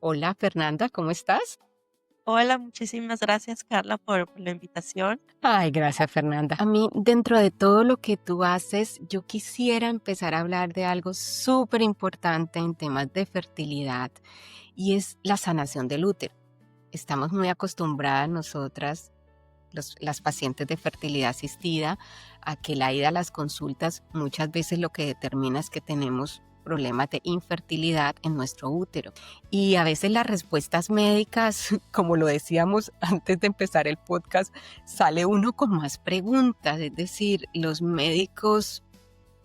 Hola Fernanda, ¿cómo estás? Hola, muchísimas gracias, Carla, por la invitación. Ay, gracias Fernanda. A mí, dentro de todo lo que tú haces, yo quisiera empezar a hablar de algo súper importante en temas de fertilidad y es la sanación del útero. Estamos muy acostumbradas nosotras, las pacientes de fertilidad asistida, a que la ida a las consultas muchas veces lo que determina es que tenemos problemas de infertilidad en nuestro útero. Y a veces las respuestas médicas, como lo decíamos antes de empezar el podcast, sale uno con más preguntas. Es decir, los médicos,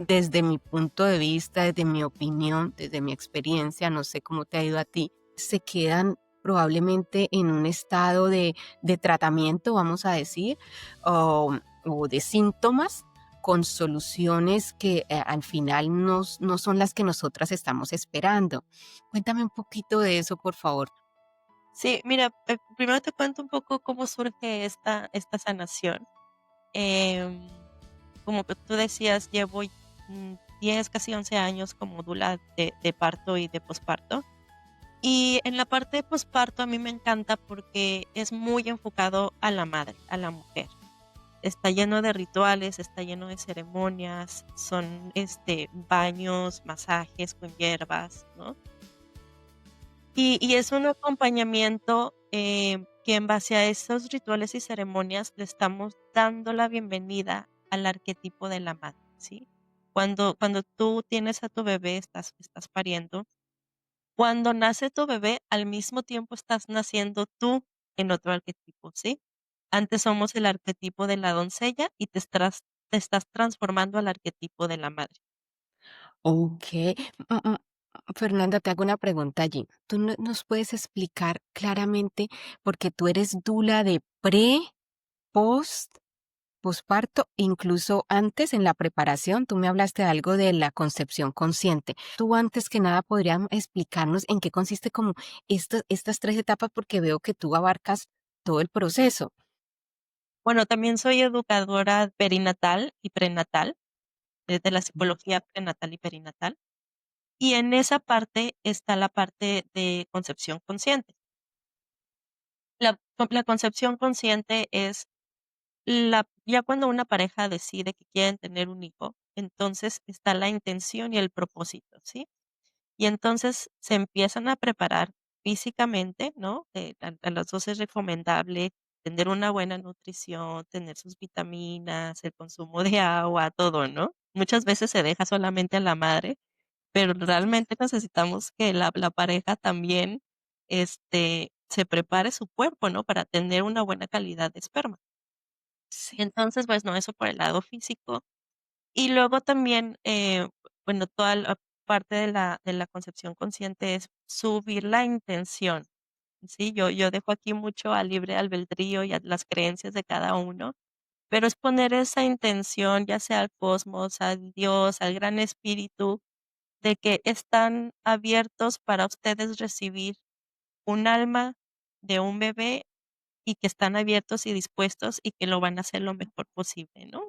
desde mi punto de vista, desde mi opinión, desde mi experiencia, no sé cómo te ha ido a ti, se quedan probablemente en un estado de tratamiento, vamos a decir, o de síntomas con soluciones que al final no son las que nosotras estamos esperando. Cuéntame un poquito de eso, por favor. Sí, mira, primero te cuento un poco cómo surge esta sanación. Como que tú decías, llevo 10, casi 11 años como dula de parto y de posparto. Y en la parte de posparto a mí me encanta porque es muy enfocado a la madre, a la mujer. Está lleno de rituales, está lleno de ceremonias, son baños, masajes con hierbas, ¿no? Y es un acompañamiento, que en base a esos rituales y ceremonias le estamos dando la bienvenida al arquetipo de la madre, ¿sí? Cuando tú tienes a tu bebé, estás pariendo, cuando nace tu bebé, al mismo tiempo estás naciendo tú en otro arquetipo, ¿sí? Antes somos el arquetipo de la doncella y te estás transformando al arquetipo de la madre. Ok. Mm, mm, Fernanda, te hago una pregunta allí. ¿Tú nos puedes explicar claramente, porque tú eres dula de post, posparto, incluso antes en la preparación? Tú me hablaste de algo de la concepción consciente. Tú antes que nada podrías explicarnos en qué consiste como estas tres etapas, porque veo que tú abarcas todo el proceso. Bueno, también soy educadora perinatal y prenatal, de la Mm. psicología prenatal y perinatal. Y en esa parte está la parte de concepción consciente. La concepción consciente es ya cuando una pareja decide que quieren tener un hijo, entonces está la intención y el propósito, ¿sí? Y entonces se empiezan a preparar físicamente, ¿no? A los dos es recomendable tener una buena nutrición, tener sus vitaminas, el consumo de agua, todo, ¿no? Muchas veces se deja solamente a la madre, pero realmente necesitamos que la pareja también, se prepare su cuerpo, ¿no? Para tener una buena calidad de esperma. Sí. Entonces, pues, no, eso por el lado físico. Y luego también, bueno, toda la parte de la concepción consciente es subir la intención, ¿sí? Yo dejo aquí mucho al libre albedrío y a las creencias de cada uno, pero es poner esa intención, ya sea al cosmos, al Dios, al gran espíritu, de que están abiertos para ustedes recibir un alma de un bebé y que están abiertos y dispuestos y que lo van a hacer lo mejor posible, ¿no?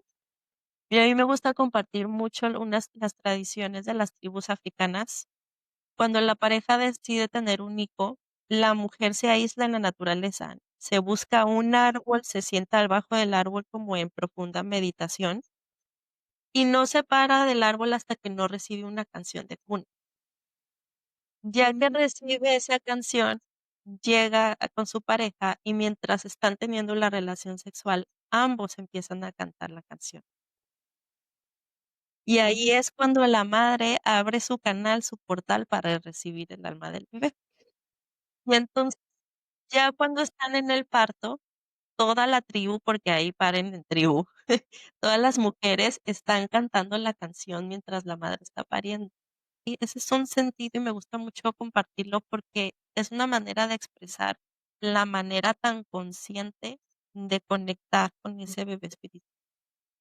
Y a mí me gusta compartir mucho las tradiciones de las tribus africanas. Cuando la pareja decide tener un hijo, la mujer se aísla en la naturaleza, se busca un árbol, se sienta debajo del árbol como en profunda meditación y no se para del árbol hasta que no recibe una canción de cuna. Ya que recibe esa canción, llega con su pareja y mientras están teniendo la relación sexual, ambos empiezan a cantar la canción. Y ahí es cuando la madre abre su canal, su portal para recibir el alma del bebé. Y entonces, ya cuando están en el parto, toda la tribu, porque ahí paren en tribu, todas las mujeres están cantando la canción mientras la madre está pariendo. Y ese es un sentido y me gusta mucho compartirlo porque es una manera de expresar la manera tan consciente de conectar con ese bebé espiritual.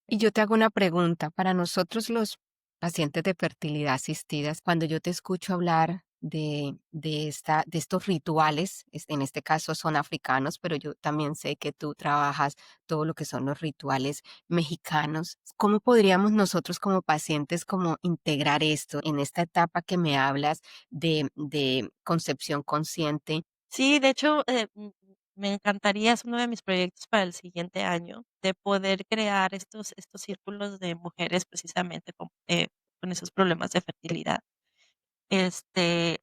Y yo te hago una pregunta. Para nosotros los pacientes de fertilidad asistidas, cuando yo te escucho hablar de estos rituales. En este caso son africanos, pero yo también sé que tú trabajas todo lo que son los rituales mexicanos. ¿Cómo podríamos nosotros como pacientes como integrar esto en esta etapa que me hablas de concepción consciente? Sí, de hecho, me encantaría, es uno de mis proyectos para el siguiente año, de poder crear estos círculos de mujeres precisamente con esos problemas de fertilidad,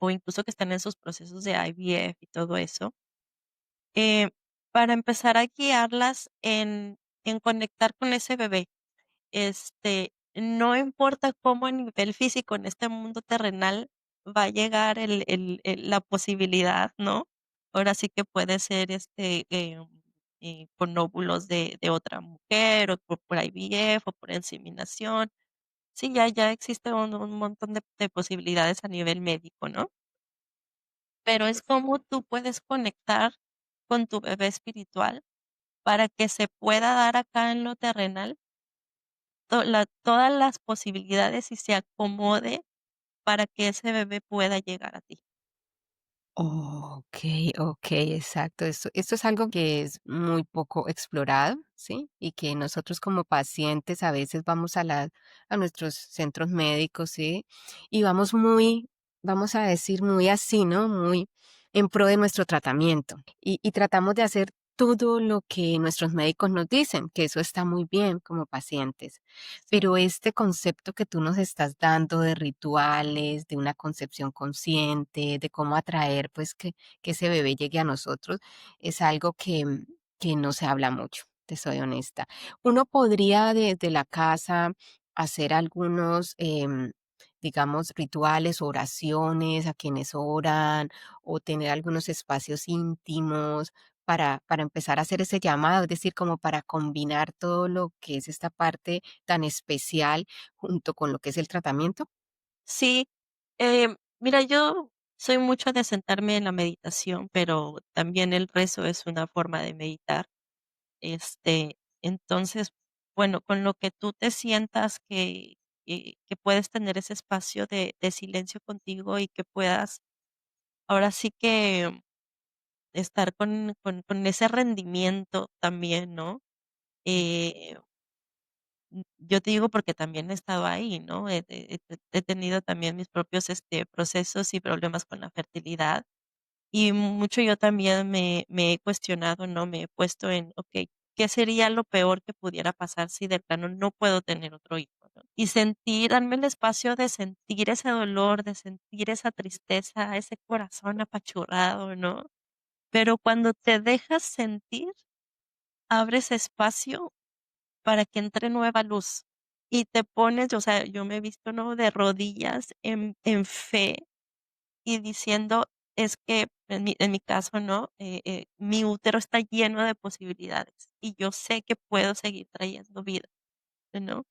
o incluso que están en sus procesos de IVF y todo eso, eh, para empezar a guiarlas en conectar con ese bebé. No importa cómo a nivel físico en este mundo terrenal va a llegar la posibilidad, ¿no? Ahora sí que puede ser con óvulos de otra mujer, o por IVF, o por inseminación. Sí, ya existe un montón de posibilidades a nivel médico, ¿no? Pero es como tú puedes conectar con tu bebé espiritual para que se pueda dar acá en lo terrenal todas las posibilidades y se acomode para que ese bebé pueda llegar a ti. Okey, okey, exacto. Esto es algo que es muy poco explorado, ¿sí? Y que nosotros como pacientes a veces vamos a nuestros centros médicos, ¿sí? Y vamos muy, vamos a decir, muy así, ¿no? Muy en pro de nuestro tratamiento. Y tratamos de hacer todo lo que nuestros médicos nos dicen, que eso está muy bien como pacientes. Sí. Pero este concepto que tú nos estás dando de rituales, de una concepción consciente, de cómo atraer, pues, que ese bebé llegue a nosotros, es algo que no se habla mucho, te soy honesta. Uno podría desde la casa hacer algunos, digamos, rituales, oraciones a quienes oran, o tener algunos espacios íntimos para empezar a hacer ese llamado, es decir, como para combinar todo lo que es esta parte tan especial junto con lo que es el tratamiento. Sí, mira, yo soy mucho de sentarme en la meditación, pero también el rezo es una forma de meditar. Entonces, bueno, con lo que tú te sientas que puedes tener ese espacio de silencio contigo y que puedas ahora sí que estar con ese rendimiento también, ¿no? Eh, yo te digo porque también he estado ahí, ¿no? He tenido también mis propios, procesos y problemas con la fertilidad, y mucho yo también me he cuestionado, ¿no? Me he puesto en, okey, ¿qué sería lo peor que pudiera pasar si de plano no puedo tener otro hijo, no? Y darme el espacio de sentir ese dolor, de sentir esa tristeza, ese corazón apachurrado, ¿no? Pero cuando te dejas sentir, abres espacio para que entre nueva luz y te pones, o sea, yo me he visto, ¿no?, de rodillas en fe y diciendo, es que en mi caso, ¿no?, mi útero está lleno de posibilidades y yo sé que puedo seguir trayendo vida, ¿no?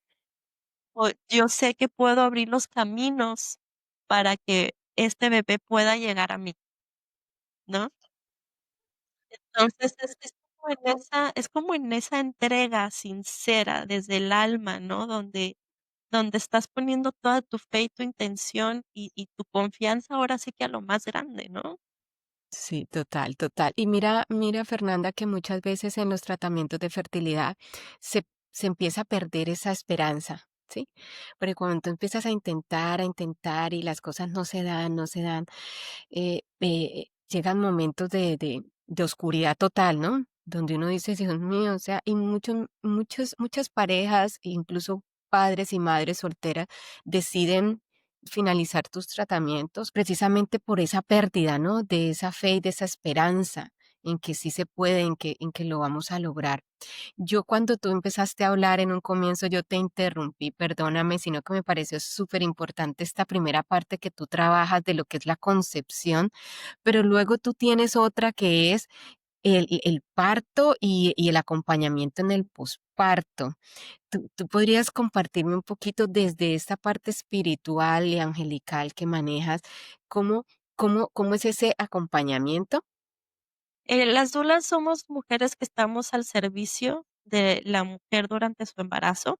O yo sé que puedo abrir los caminos para que este bebé pueda llegar a mí, ¿no? Entonces, es como en esa entrega sincera desde el alma, ¿no? Donde estás poniendo toda tu fe y tu intención y tu confianza ahora sí que a lo más grande, ¿no? Sí, total, total. Y mira, Fernanda, que muchas veces en los tratamientos de fertilidad se empieza a perder esa esperanza, ¿sí? Porque cuando tú empiezas a intentar y las cosas no se dan, no se dan, llegan momentos de oscuridad total, ¿no? Donde uno dice, Dios mío, o sea, y muchas parejas, incluso padres y madres solteras, deciden finalizar tus tratamientos precisamente por esa pérdida, ¿no? De esa fe y de esa esperanza en que sí se puede, en que lo vamos a lograr. Yo cuando tú empezaste a hablar en un comienzo, yo te interrumpí, perdóname, sino que me pareció súper importante esta primera parte que tú trabajas de lo que es la concepción, pero luego tú tienes otra que es el parto y el acompañamiento en el posparto. ¿Tú podrías compartirme un poquito desde esta parte espiritual y angelical que manejas, cómo, cómo es ese acompañamiento? Las dulas somos mujeres que estamos al servicio de la mujer durante su embarazo,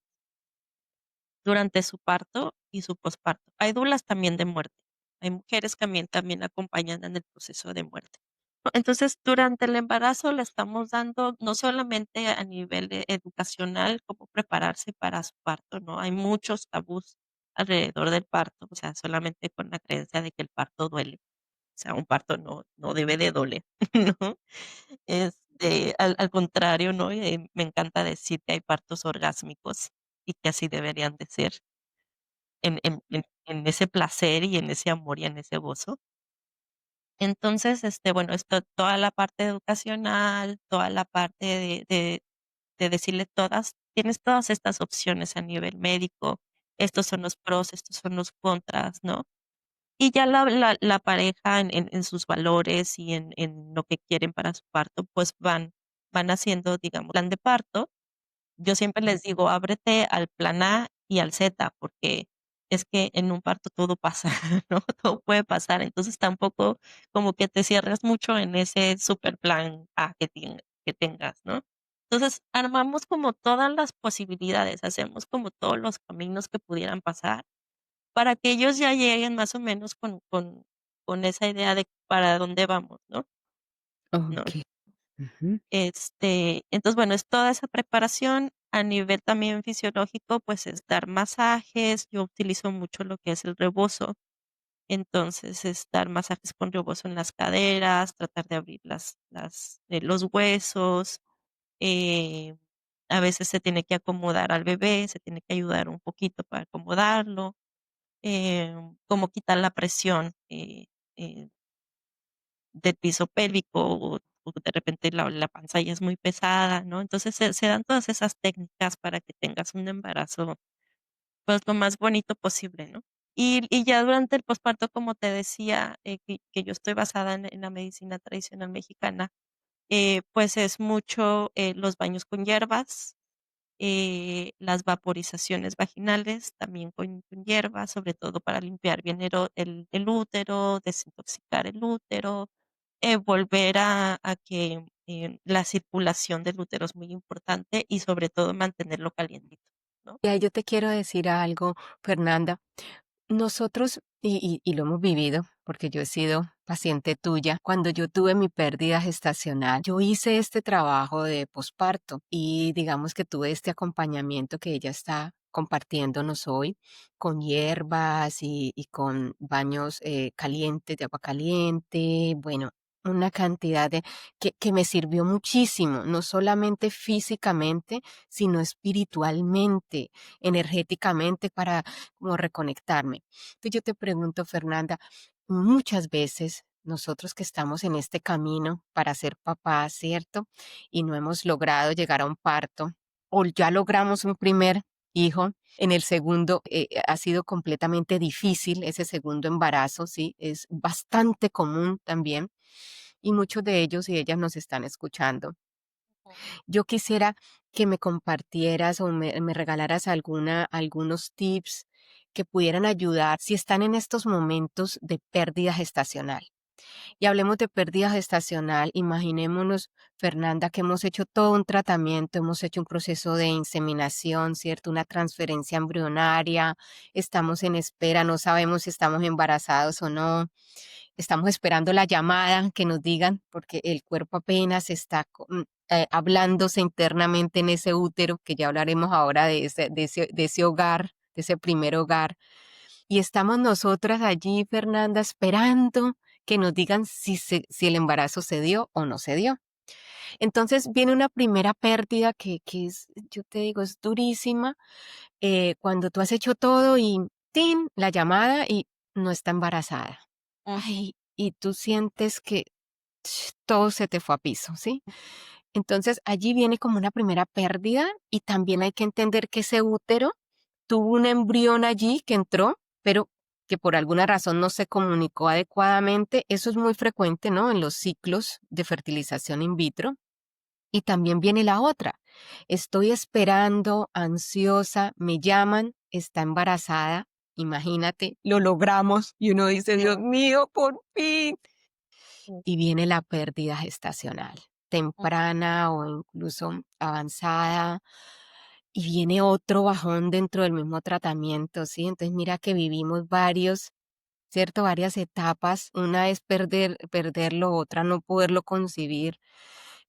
durante su parto y su posparto. Hay dulas también de muerte. hay mujeres que también acompañan en el proceso de muerte. ¿No? Entonces, durante el embarazo le estamos dando no solamente a nivel educacional cómo prepararse para su parto, ¿no? Hay muchos tabús alrededor del parto, o sea, solamente con la creencia de que el parto duele. O sea, un parto no debe de doler, ¿no? Al contrario, ¿no? Me encanta decir que hay partos orgásmicos y que así deberían de ser en ese placer y en ese amor y en ese gozo. Entonces, bueno, esto, toda la parte educacional, toda la parte de decirle tienes todas estas opciones a nivel médico, estos son los pros, estos son los contras, ¿no? Y ya la pareja en sus valores y en lo que quieren para su parto, pues van haciendo, digamos, plan de parto. Yo siempre les digo, ábrete al plan A y al Z, porque es que en un parto todo pasa, ¿no? Todo puede pasar. Entonces tampoco como que te cierres mucho en ese super plan A que tengas, ¿no? Entonces armamos como todas las posibilidades, hacemos como todos los caminos que pudieran pasar para que ellos ya lleguen más o menos con esa idea de para dónde vamos, ¿no? Ok. Ujú. Entonces, bueno, es toda esa preparación a nivel también fisiológico, pues es dar masajes. Yo utilizo mucho lo que es el rebozo. Entonces, es dar masajes con rebozo en las caderas, tratar de abrir los huesos. eh, a veces se tiene que acomodar al bebé, se tiene que ayudar un poquito para acomodarlo, como quitar la presión eh, del piso pélvico o de repente la panza ya es muy pesada, ¿no? Entonces se dan todas esas técnicas para que tengas un embarazo pues lo más bonito posible, ¿no? Y ya durante el posparto, como te decía, que yo estoy basada en la medicina tradicional mexicana, pues es mucho los baños con hierbas, las vaporizaciones vaginales también con hierbas, sobre todo para limpiar bien el útero, desintoxicar el útero, volver a que la circulación del útero es muy importante y sobre todo mantenerlo calientito, ¿no? Y ahí yo te quiero decir algo, Fernanda. Nosotros, y lo hemos vivido, porque yo he sido paciente tuya, cuando yo tuve mi pérdida gestacional, yo hice este trabajo de posparto y digamos que tuve este acompañamiento que ella está compartiéndonos hoy con hierbas y con baños calientes, de agua caliente, bueno, una cantidad que me sirvió muchísimo, no solamente físicamente, sino espiritualmente, energéticamente para como reconectarme. Entonces yo te pregunto, Fernanda, muchas veces nosotros que estamos en este camino para ser papás, ¿cierto? Y no hemos logrado llegar a un parto, o ya logramos un primer hijo, en el segundo ha sido completamente difícil ese segundo embarazo, ¿sí? Es bastante común también y muchos de ellos y ellas nos están escuchando. Yo quisiera que me compartieras o me regalaras algunos tips que pudieran ayudar si están en estos momentos de pérdida gestacional. Y hablemos de pérdida gestacional, imaginémonos, Fernanda, que hemos hecho todo un tratamiento, hemos hecho un proceso de inseminación, ¿cierto? Una transferencia embrionaria, estamos en espera, no sabemos si estamos embarazados o no, estamos esperando la llamada que nos digan, porque el cuerpo apenas está hablándose internamente en ese útero, que ya hablaremos ahora de ese hogar, de ese primer hogar. Y estamos nosotras allí, Fernanda, esperando que nos digan si el embarazo se dio o no se dio. Entonces viene una primera pérdida que es, yo te digo, es durísima, cuando tú has hecho todo y ¡tin! La llamada y no está embarazada. Ujú, Ay, y tú sientes que todo se te fue a piso, ¿sí? Entonces allí viene como una primera pérdida y también hay que entender que ese útero tuvo un embrión allí que entró, pero que por alguna razón no se comunicó adecuadamente. Eso es muy frecuente, ¿no? En los ciclos de fertilización in vitro. Y también viene la otra. Estoy esperando, ansiosa, me llaman, está embarazada. Imagínate, lo logramos y uno dice, sí, Dios mío, por fin. sí, Y viene la pérdida gestacional, ujú, temprana o incluso avanzada, y viene otro bajón dentro del mismo tratamiento, ¿sí? Entonces mira que vivimos varios. ¿cierto? Varias etapas. Una es perderlo, otra no poderlo concebir,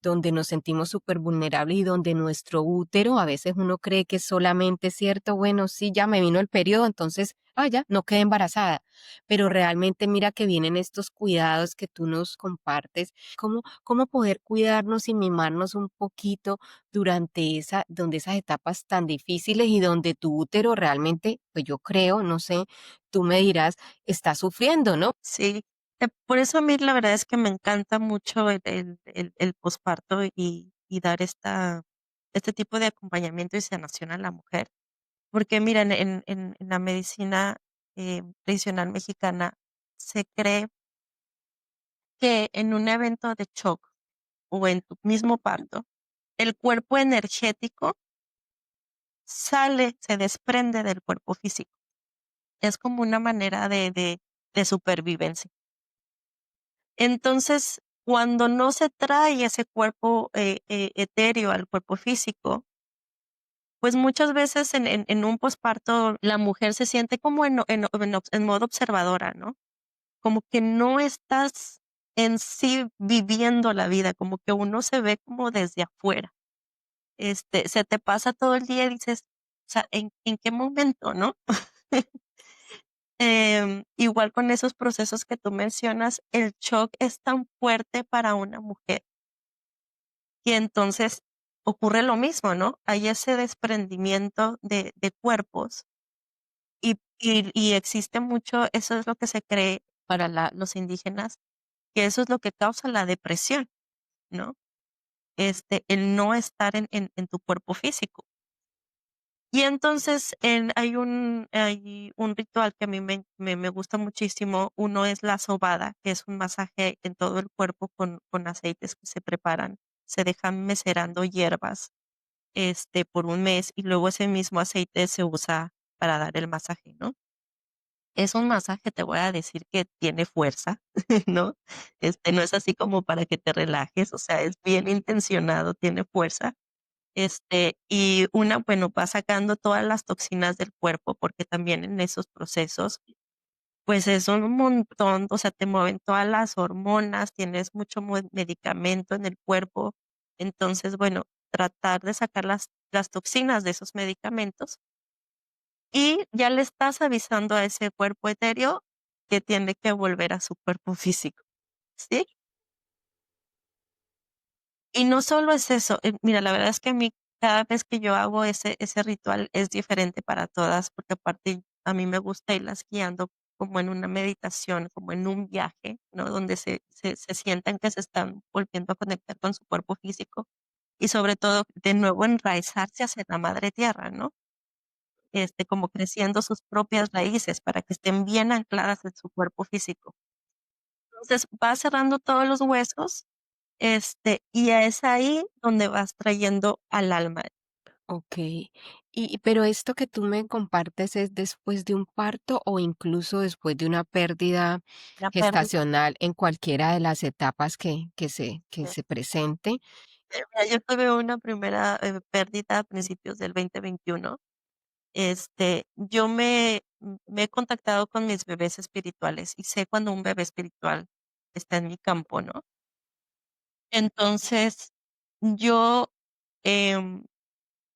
donde nos sentimos súper vulnerables y donde nuestro útero, a veces uno cree que es solamente cierto, bueno, sí, ya me vino el periodo, entonces, ya, no quedé embarazada. Pero realmente mira que vienen estos cuidados que tú nos compartes, cómo poder cuidarnos y mimarnos un poquito durante donde esas etapas tan difíciles y donde tu útero realmente, pues yo creo, no sé, tú me dirás, está sufriendo, ¿no? Sí, por eso a mí la verdad es que me encanta mucho el posparto y dar este tipo de acompañamiento y sanación a la mujer. Porque mira, en la medicina tradicional mexicana se cree que en un evento de shock o en tu mismo parto, el cuerpo energético sale, se desprende del cuerpo físico. Es como una manera de supervivencia. Entonces, cuando no se trae ese cuerpo etéreo al cuerpo físico, pues muchas veces en un posparto la mujer se siente como en modo observadora, ¿no? Como que no estás en sí viviendo la vida, como que uno se ve como desde afuera. Se te pasa todo el día y dices, o sea, ¿en qué momento, no? Igual con esos procesos que tú mencionas, el shock es tan fuerte para una mujer y entonces ocurre lo mismo, ¿no? Hay ese desprendimiento de cuerpos y existe mucho, eso es lo que se cree para los indígenas, que eso es lo que causa la depresión, ¿no? El no estar en tu cuerpo físico. Y entonces hay un ritual que a mí me gusta muchísimo. Uno es la sobada, que es un masaje en todo el cuerpo con aceites que se preparan. Se dejan mecerando hierbas por un mes y luego ese mismo aceite se usa para dar el masaje, ¿no? Es un masaje, te voy a decir que tiene fuerza, ¿no? No es así como para que te relajes, o sea, es bien intencionado, tiene fuerza. Y bueno, va sacando todas las toxinas del cuerpo, porque también en esos procesos, pues es un montón, o sea, te mueven todas las hormonas, tienes mucho medicamento en el cuerpo. Entonces, bueno, tratar de sacar las toxinas de esos medicamentos y ya le estás avisando a ese cuerpo etéreo que tiene que volver a su cuerpo físico, ¿sí? Y no solo es eso, mira, la verdad es que a mí cada vez que yo hago ese ritual es diferente para todas, porque aparte a mí me gusta irlas guiando como en una meditación, como en un viaje, ¿no? Donde se sientan que se están volviendo a conectar con su cuerpo físico y sobre todo de nuevo enraizarse hacia la madre tierra, ¿no? Como creciendo sus propias raíces para que estén bien ancladas en su cuerpo físico. Entonces, vas cerrando todos los huesos, y es ahí donde vas trayendo al alma. Ok. Pero esto que tú me compartes es después de un parto o incluso después de una pérdida La pérdida. gestacional en cualquiera de las etapas que eh, se presente. Mira, yo tuve una primera pérdida a principios del 2021. Yo me he contactado con mis bebés espirituales y sé cuando un bebé espiritual está en mi campo, ¿no? Entonces, yo, em,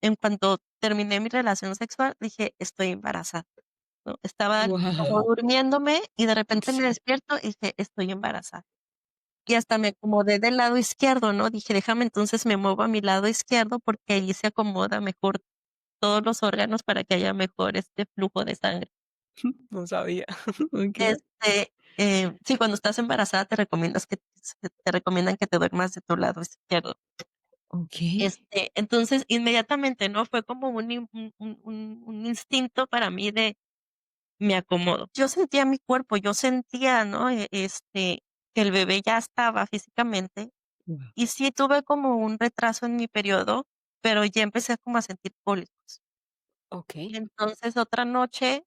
en cuanto terminé mi relación sexual, dije, estoy embarazada, ¿no? Estaba como Wow. durmiéndome y de repente me Sí. despierto y dije, estoy embarazada. Y hasta me acomodé del lado izquierdo, ¿no? Dije, déjame entonces me muevo a mi lado izquierdo porque ahí se acomoda mejor todos los órganos para que haya mejor este flujo de sangre. No sabía. Ok. Sí, cuando estás embarazada te recomiendan que te duermas de tu lado izquierdo. Ok. Entonces, inmediatamente, ¿no? Fue como un instinto para mí de me acomodo. Yo sentía mi cuerpo, yo sentía, ¿no? Que el bebé ya estaba físicamente Wow. y sí tuve como un retraso en mi periodo, pero ya empecé como a sentir cólicos. Ok. Entonces, otra noche,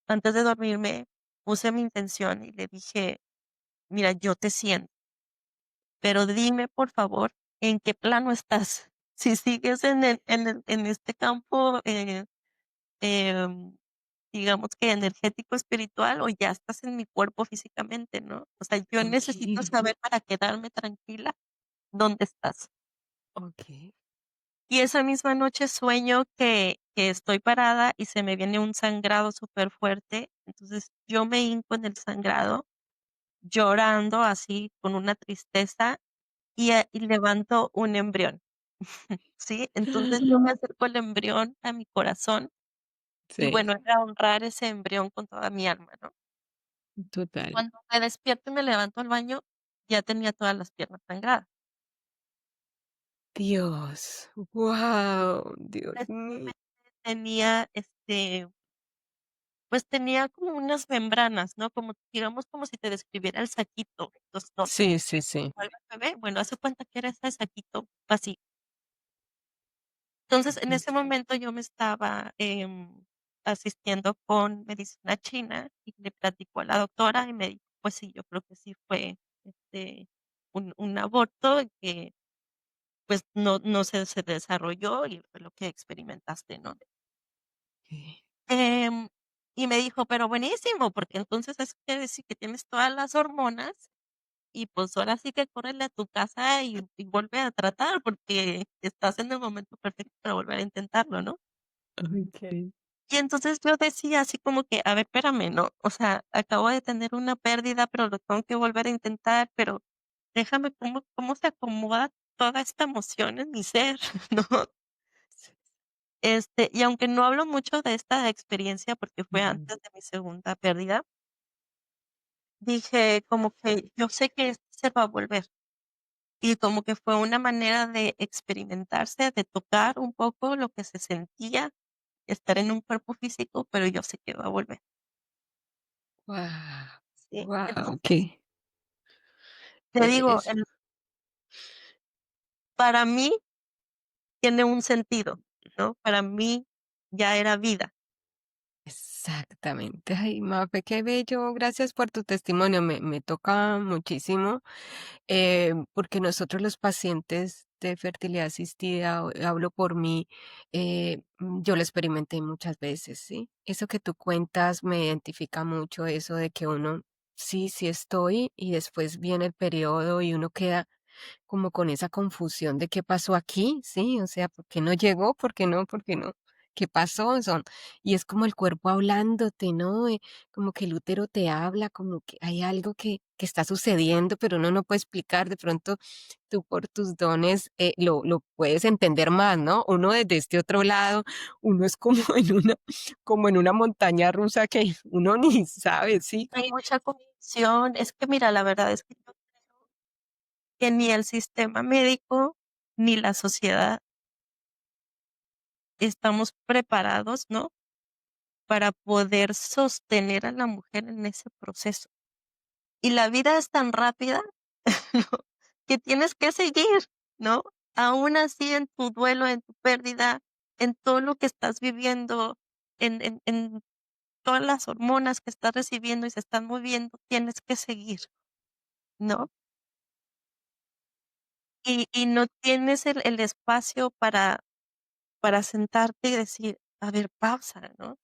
antes de dormirme, puse mi intención y le dije, mira, yo te siento, pero dime, por favor, ¿en qué plano estás? Si sigues en este campo, digamos que energético espiritual o ya estás en mi cuerpo físicamente, ¿no? O sea, yo necesito okey, saber para quedarme tranquila dónde estás. okey. Y esa misma noche sueño que estoy parada y se me viene un sangrado súper fuerte. Entonces, yo me hinco en el sangrado, llorando así con una tristeza y levanto un embrión, ¿sí? Entonces, yo me acerco al embrión a mi corazón y Sí, bueno, era honrar ese embrión con toda mi alma, ¿no? total. Cuando me despierto y me levanto al baño, ya tenía todas las piernas sangradas. Dios, guau, Dios mío. Precisamente tenía, pues, tenía como unas membranas, ¿no? Como, digamos, como si te describiera el saquito, donde Sí, sí, sí. juega el bebé. Bueno, hace cuenta que era ese saquito así. Entonces, en ese Okey, momento yo me estaba, asistiendo con medicina china y le platico a la doctora y me dijo: "Pues sí, yo creo que sí fue, un aborto que, pues, no se desarrolló y fue lo que experimentaste", ¿no? okey. Em, y me dijo: "Pero buenísimo, porque entonces eso quiere decir que tienes todas las hormonas y, pues, ahora sí que córrele a tu casa y vuelve a tratar, porque estás en el momento perfecto para volver a intentarlo", ¿no? Okey. Y entonces yo decía así como que: "A ver, espérame, ¿no? O sea, acabo de tener una pérdida, pero lo tengo que volver a intentar, pero déjame cómo se acomoda toda esta emoción en mi ser", ¿no? Sí. Y aunque no hablo mucho de esta experiencia, porque fue Ujú. antes de mi segunda pérdida, dije como que yo sé que esto se va a volver, y como que fue una manera de experimentarse, de tocar un poco lo que se sentía estar en un cuerpo físico, pero yo sé que va a volver, Guau, ¿sí? guau, Entonces, te digo, es para mí tiene un sentido, ¿no? Para mí ya era vida. exactamente. Ay, Mafe, qué bello. Gracias por tu testimonio. Me toca muchísimo, porque nosotros los pacientes de fertilidad asistida, hablo por mí, yo lo experimenté muchas veces, ¿sí? Eso que tú cuentas me identifica mucho, eso de que uno, sí, sí estoy, y después viene el periodo y uno queda como con esa confusión de qué pasó aquí, ¿sí? O sea, ¿por qué no llegó? ¿Por qué no? ¿Por qué no? ¿Qué pasó? Y es como el cuerpo hablándote, ¿no? Como que el útero te habla, como que hay algo que está sucediendo, pero uno no puede explicar. De pronto, tú por tus dones lo puedes entender más, ¿no? Uno desde este otro lado, uno es como como en una montaña rusa que uno ni sabe, ¿sí? Hay mucha confusión. Es que mira, la verdad es que yo creo que ni el sistema médico ni la sociedad estamos preparados, ¿no? Para poder sostener a la mujer en ese proceso. Y la vida es tan rápida, ¿no? Que tienes que seguir, ¿no? Aún así en tu duelo, en tu pérdida, en todo lo que estás viviendo, en todas las hormonas que estás recibiendo y se están moviendo, tienes que seguir, ¿no? Y no tienes el espacio para sentarte y decir: "A ver, pausa, ¿no?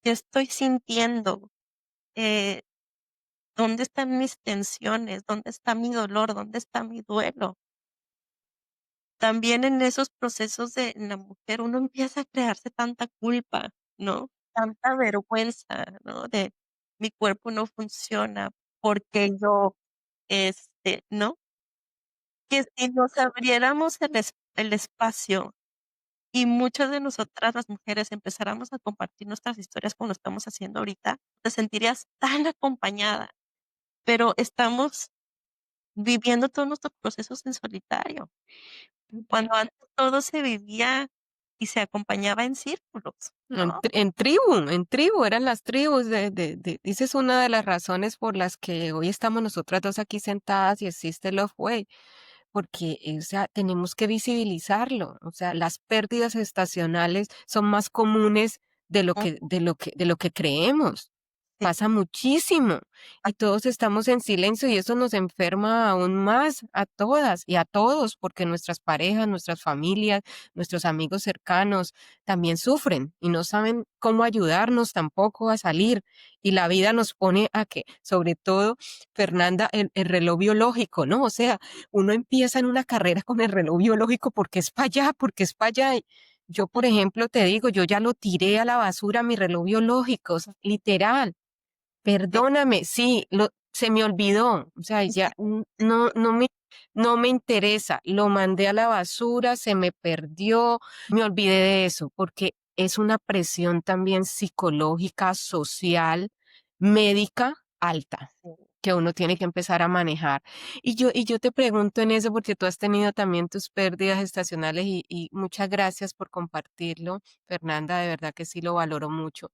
¿Qué estoy sintiendo? Eh, ¿Dónde están mis tensiones? ¿Dónde está mi dolor? ¿Dónde está mi duelo?". También en esos procesos de la mujer uno empieza a crearse tanta culpa, ¿no? Tanta vergüenza, ¿no? De mi cuerpo no funciona, porque yo, ¿no? Que si nos abriéramos el espacio y muchas de nosotras las mujeres empezáramos a compartir nuestras historias como lo estamos haciendo ahorita, te sentirías tan acompañada, pero estamos viviendo todos nuestros procesos en solitario, cuando antes todo se vivía y se acompañaba en círculos, ¿no? En tribu, eran las tribus esa es una de las razones por las que hoy estamos nosotras 2 aquí sentadas y existe Love Way, porque, o sea, tenemos que visibilizarlo, o sea, las pérdidas estacionales son más comunes de lo que creemos. Sí, pasa muchísimo y todos estamos en silencio y eso nos enferma aún más a todas y a todos porque nuestras parejas, nuestras familias, nuestros amigos cercanos también sufren y no saben cómo ayudarnos tampoco a salir y la vida nos pone a que, sobre todo, Fernanda, el reloj biológico, ¿no? O sea, uno empieza en una carrera con el reloj biológico porque es para allá, porque es para allá. Yo, por ejemplo, te digo, yo ya lo tiré a la basura, mi reloj biológico, literal. sí, Perdóname, sí, se me olvidó, o sea, ya no me interesa, lo mandé a la basura, se me perdió, me olvidé de eso, porque es una presión también psicológica, social, médica alta sí. que uno tiene que empezar a manejar. Y yo te pregunto en eso porque tú has tenido también tus pérdidas estacionales y muchas gracias por compartirlo, Fernanda, de verdad que sí lo valoro mucho.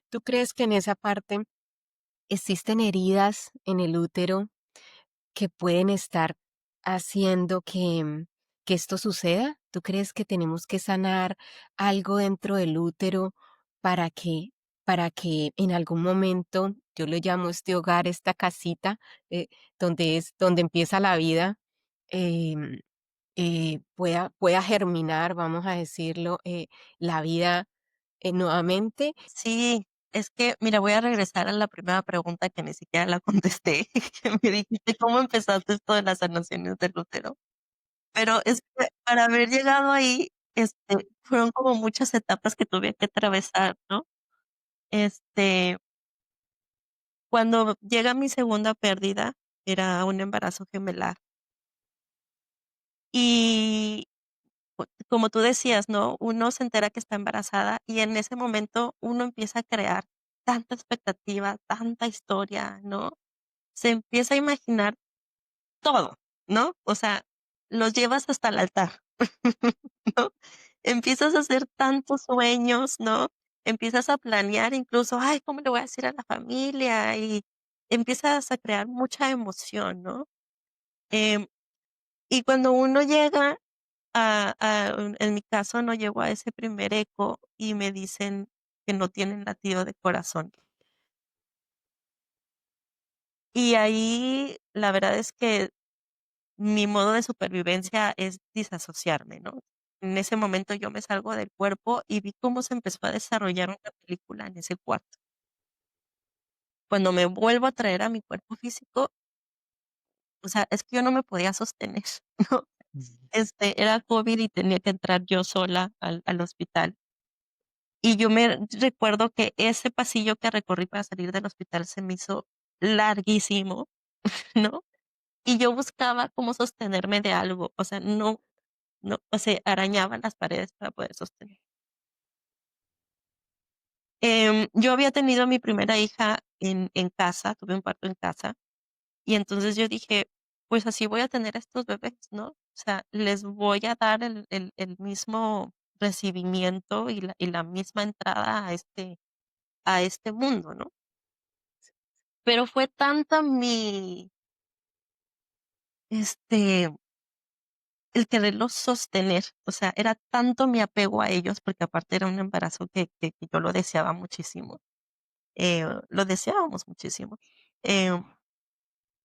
¿Tú crees que en esa parte existen heridas en el útero que pueden estar haciendo que esto suceda? ¿Tú crees que tenemos que sanar algo dentro del útero para que, para que en algún momento, yo le llamo este hogar, esta casita, eh, donde empieza la vida, em, pueda germinar, vamos a decirlo, la vida nuevamente? Sí, es que, mira, voy a regresar a la primera pregunta que ni siquiera la contesté, que me dijiste cómo empezaste esto de las sanaciones del útero. Pero es que para haber llegado ahí, fueron como muchas etapas que tuve que atravesar, ¿no? Este, Cuando llega mi segunda pérdida, era un embarazo gemelar. Y como tú decías, ¿no? Uno se entera que está embarazada y en ese momento uno empieza a crear tanta expectativa, tanta historia, ¿no? Se empieza a imaginar todo, ¿no? O sea, los llevas hasta el altar, ¿no? Empiezas a hacer tantos sueños, ¿no? Empiezas a planear incluso, ay, ¿cómo le voy a decir a la familia? Y empiezas a crear mucha emoción, ¿no? Em, y cuando uno llega en mi caso, no llegó a ese primer eco y me dicen que no tienen latido de corazón. Y ahí la verdad es que mi modo de supervivencia es disasociarme, ¿no? En ese momento yo me salgo del cuerpo y vi cómo se empezó a desarrollar una película en ese cuarto. Cuando me vuelvo a traer a mi cuerpo físico, o sea, es que yo no me podía sostener, ¿no? Era COVID y tenía que entrar yo sola al hospital. Y yo me recuerdo que ese pasillo que recorrí para salir del hospital se me hizo larguísimo, ¿no? Y yo buscaba cómo sostenerme de algo, o sea, no, o sea, arañaba las paredes para poder sostener. Yo había tenido a mi primera hija en casa, tuve un parto en casa, y entonces yo dije, pues así voy a tener a estos bebés, ¿no? O sea, les voy a dar el mismo recibimiento y la misma entrada a este mundo, ¿no? Pero fue tanta este, el quererlos sostener, o sea, era tanto mi apego a ellos, porque aparte era un embarazo que yo lo deseaba muchísimo, lo deseábamos muchísimo. Eh,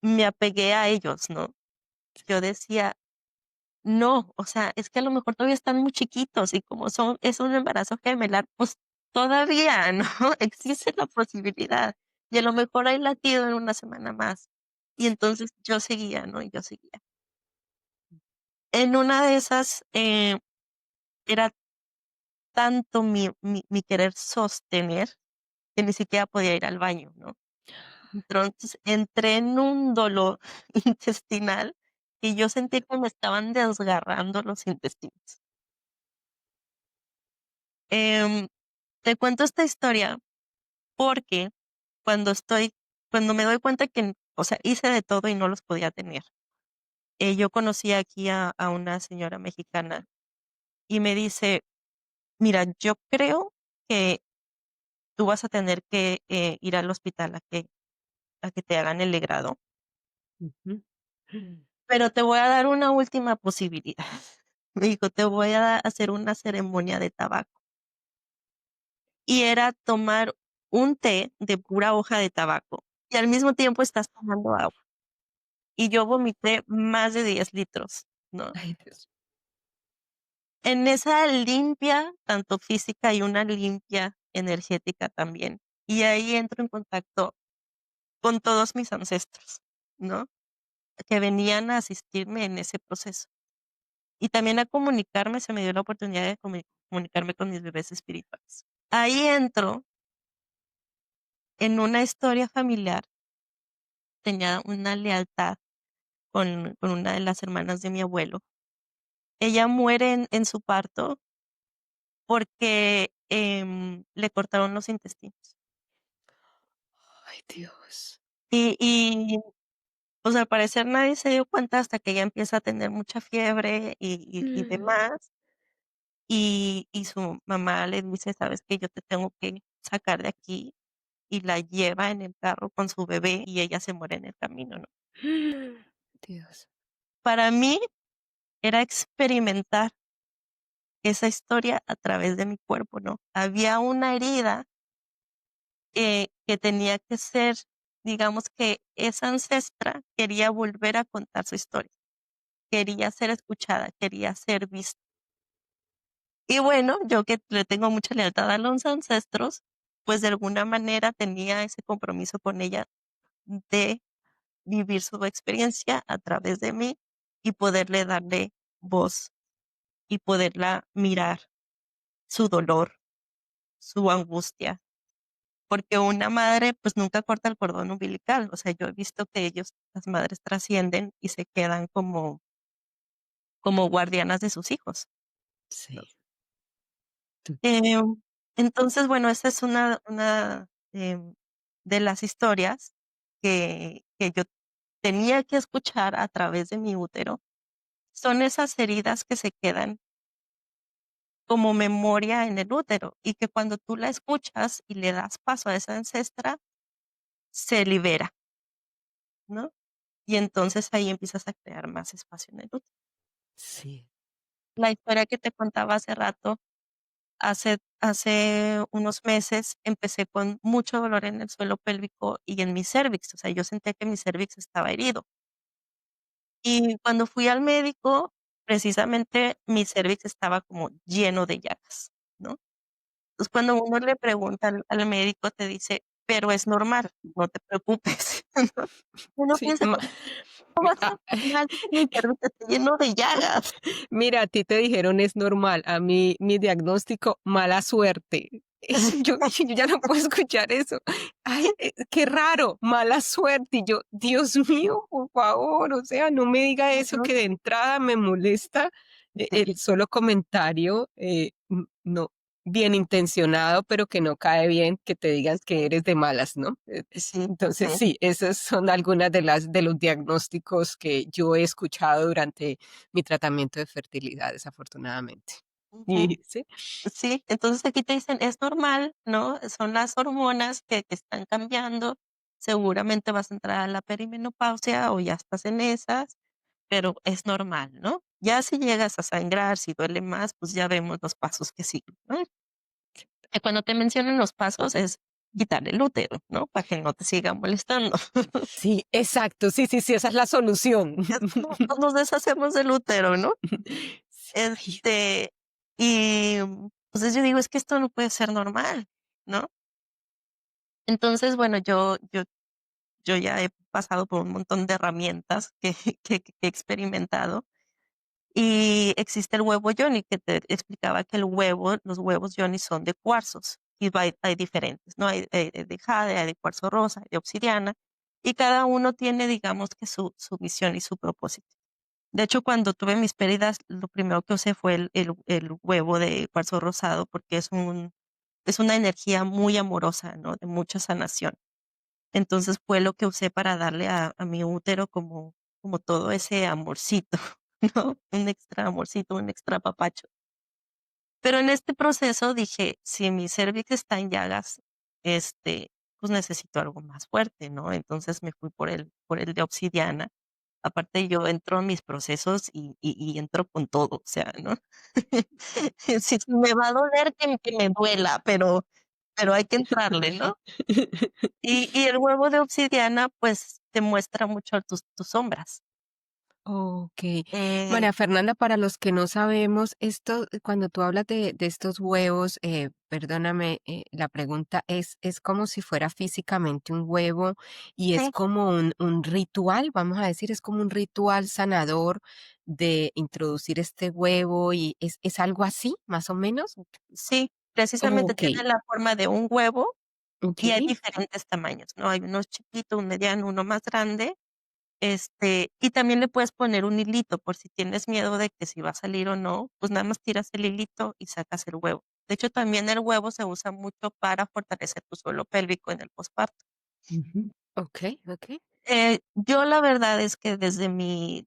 Me apegué a ellos, ¿no? Yo decía, no, o sea, es que a lo mejor todavía están muy chiquitos y como es un embarazo gemelar, pues todavía, ¿no? Existe la posibilidad. Y a lo mejor hay latido en una semana más. Y entonces yo seguía, ¿no? Y yo seguía. En una de esas, era tanto mi querer sostener que ni siquiera podía ir al baño, ¿no? Entonces, entré en un dolor intestinal y yo sentí que me estaban desgarrando los intestinos. Em, Te cuento esta historia porque cuando estoy cuando me doy cuenta que, o sea, hice de todo y no los podía tener, yo conocí aquí a una señora mexicana y me dice: "Mira, yo creo que tú vas a tener que, ir al hospital a que te hagan el legrado, Ujú. pero te voy a dar una última posibilidad". Me dijo: "Te voy a hacer una ceremonia de tabaco". Y era tomar un té de pura hoja de tabaco y al mismo tiempo estás tomando agua. Y yo vomité más de 10 litros, ¿no? Ay, Dios. En esa limpia, tanto física y una limpia energética también. Y ahí entro en contacto con todos mis ancestros, ¿no? Que venían a asistirme en ese proceso. Y también a comunicarme, se me dio la oportunidad de comunicarme con mis bebés espirituales. Ahí entro en una historia familiar, tenía una lealtad con una de las hermanas de mi abuelo. Ella muere en su parto porque le cortaron los intestinos. Ay, Dios. Y pues al parecer nadie se dio cuenta hasta que ella empieza a tener mucha fiebre y Mm, demás. Y su mamá le dice, sabes que yo te tengo que sacar de aquí y la lleva en el carro con su bebé y ella se muere en el camino, ¿no? Dios. Para mí era experimentar esa historia a través de mi cuerpo, ¿no? Había una herida que tenía que ser, digamos que esa ancestra quería volver a contar su historia, quería ser escuchada, quería ser vista. Y bueno, yo que le tengo mucha lealtad a los ancestros, pues de alguna manera tenía ese compromiso con ella de vivir su experiencia a través de mí y poderle darle voz y poderla mirar su dolor, su angustia, porque una madre pues nunca corta el cordón umbilical, o sea, yo he visto que ellos, las madres trascienden y se quedan como guardianas de sus hijos, ¿no? Sí. Tú- Em, entonces, bueno, esa es una de las historias que yo tenía que escuchar a través de mi útero. Son esas heridas que se quedan como memoria en el útero y que cuando tú la escuchas y le das paso a esa ancestra, se libera, ¿no? Y entonces ahí empiezas a crear más espacio en el útero. Sí. La historia que te contaba hace rato, hace unos meses empecé con mucho dolor en el suelo pélvico y en mi cérvix, o sea, yo sentía que mi cérvix estaba herido. Y cuando fui al médico, precisamente mi cérvix estaba como lleno de llagas, ¿no? Entonces, cuando uno le pregunta al médico, te dice: "Pero es normal, no te preocupes", ¿no? Uno Sí. piensa: "¿Cómo va a Ah, ser normal que mi cérvix esté lleno de llagas?". mira, a ti te dijeron es normal, a mí mi diagnóstico, mala suerte. Yo ya no puedo escuchar eso. Ay, qué raro, mala suerte. Y yo, Dios mío, por favor, o sea, no me diga eso Ujú, que de entrada me molesta el sí, solo comentario, no, bien intencionado, pero que no cae bien que te digan que eres de malas, ¿no? sí, Entonces, sí. sí, esas son algunas de los diagnósticos que yo he escuchado durante mi tratamiento de fertilidad, desafortunadamente. Ujú. Y sí, Sí, entonces aquí te dicen: "Es normal, ¿no? Son las hormonas que están cambiando, seguramente vas a entrar a la perimenopausia o ya estás en esas, pero es normal", ¿no? Ya si llegas a sangrar, si duele más, pues ya vemos los pasos que siguen, ¿no? Y cuando te mencionan los pasos es quitar el útero, ¿no? Para que no te siga molestando. sí, exacto, sí, sí, sí, esa es la solución. Es como nos deshacemos del útero, ¿no? Sí, ay, Este, y, pues, yo digo: "Es que esto no puede ser normal", ¿no? Entonces, bueno, yo ya he pasado por un montón de herramientas que que he experimentado, y existe el huevo Yoni, que te explicaba que los huevos Yoni son de cuarzos, y hay diferentes, ¿no? Hay, de jade, hay de cuarzo rosa, hay de obsidiana, y cada uno tiene, digamos, que su misión y su propósito. De hecho, cuando tuve mis pérdidas, lo primero que usé fue el huevo de cuarzo rosado, porque es una energía muy amorosa, ¿no? De mucha sanación. Entonces, fue lo que usé para darle a mi útero como todo ese amorcito, ¿no? Un extra amorcito, un extra apapacho. Pero en este proceso dije: "Si mi cérvix está en llagas, pues necesito algo más fuerte", ¿no? Entonces, me fui por el de obsidiana. Aparte, yo entro en mis procesos y entro con todo, o sea, ¿no? Si me va a doler, que me duela, pero pero hay que entrarle, ¿no? Y el huevo de obsidiana, pues, te muestra mucho tus sombras. Okey. Eh, María Fernanda, para los que no sabemos, esto, cuando tú hablas de estos huevos, perdóname, la pregunta es como si fuera físicamente un huevo y es sí, como un ritual, vamos a decir, es como un ritual sanador de introducir este huevo y, ¿es algo así, más o menos? sí, precisamente Okey, tiene la forma de un huevo y hay okey. diferentes tamaños, ¿no? Hay uno chiquito, un mediano, uno más grande. Y también le puedes poner un hilito por si tienes miedo de que si va a salir o no, pues nada más tiras el hilito y sacas el huevo. De hecho, también el huevo se usa mucho para fortalecer tu suelo pélvico en el posparto. Ujú. Okey, okey. Yo la verdad es que desde mis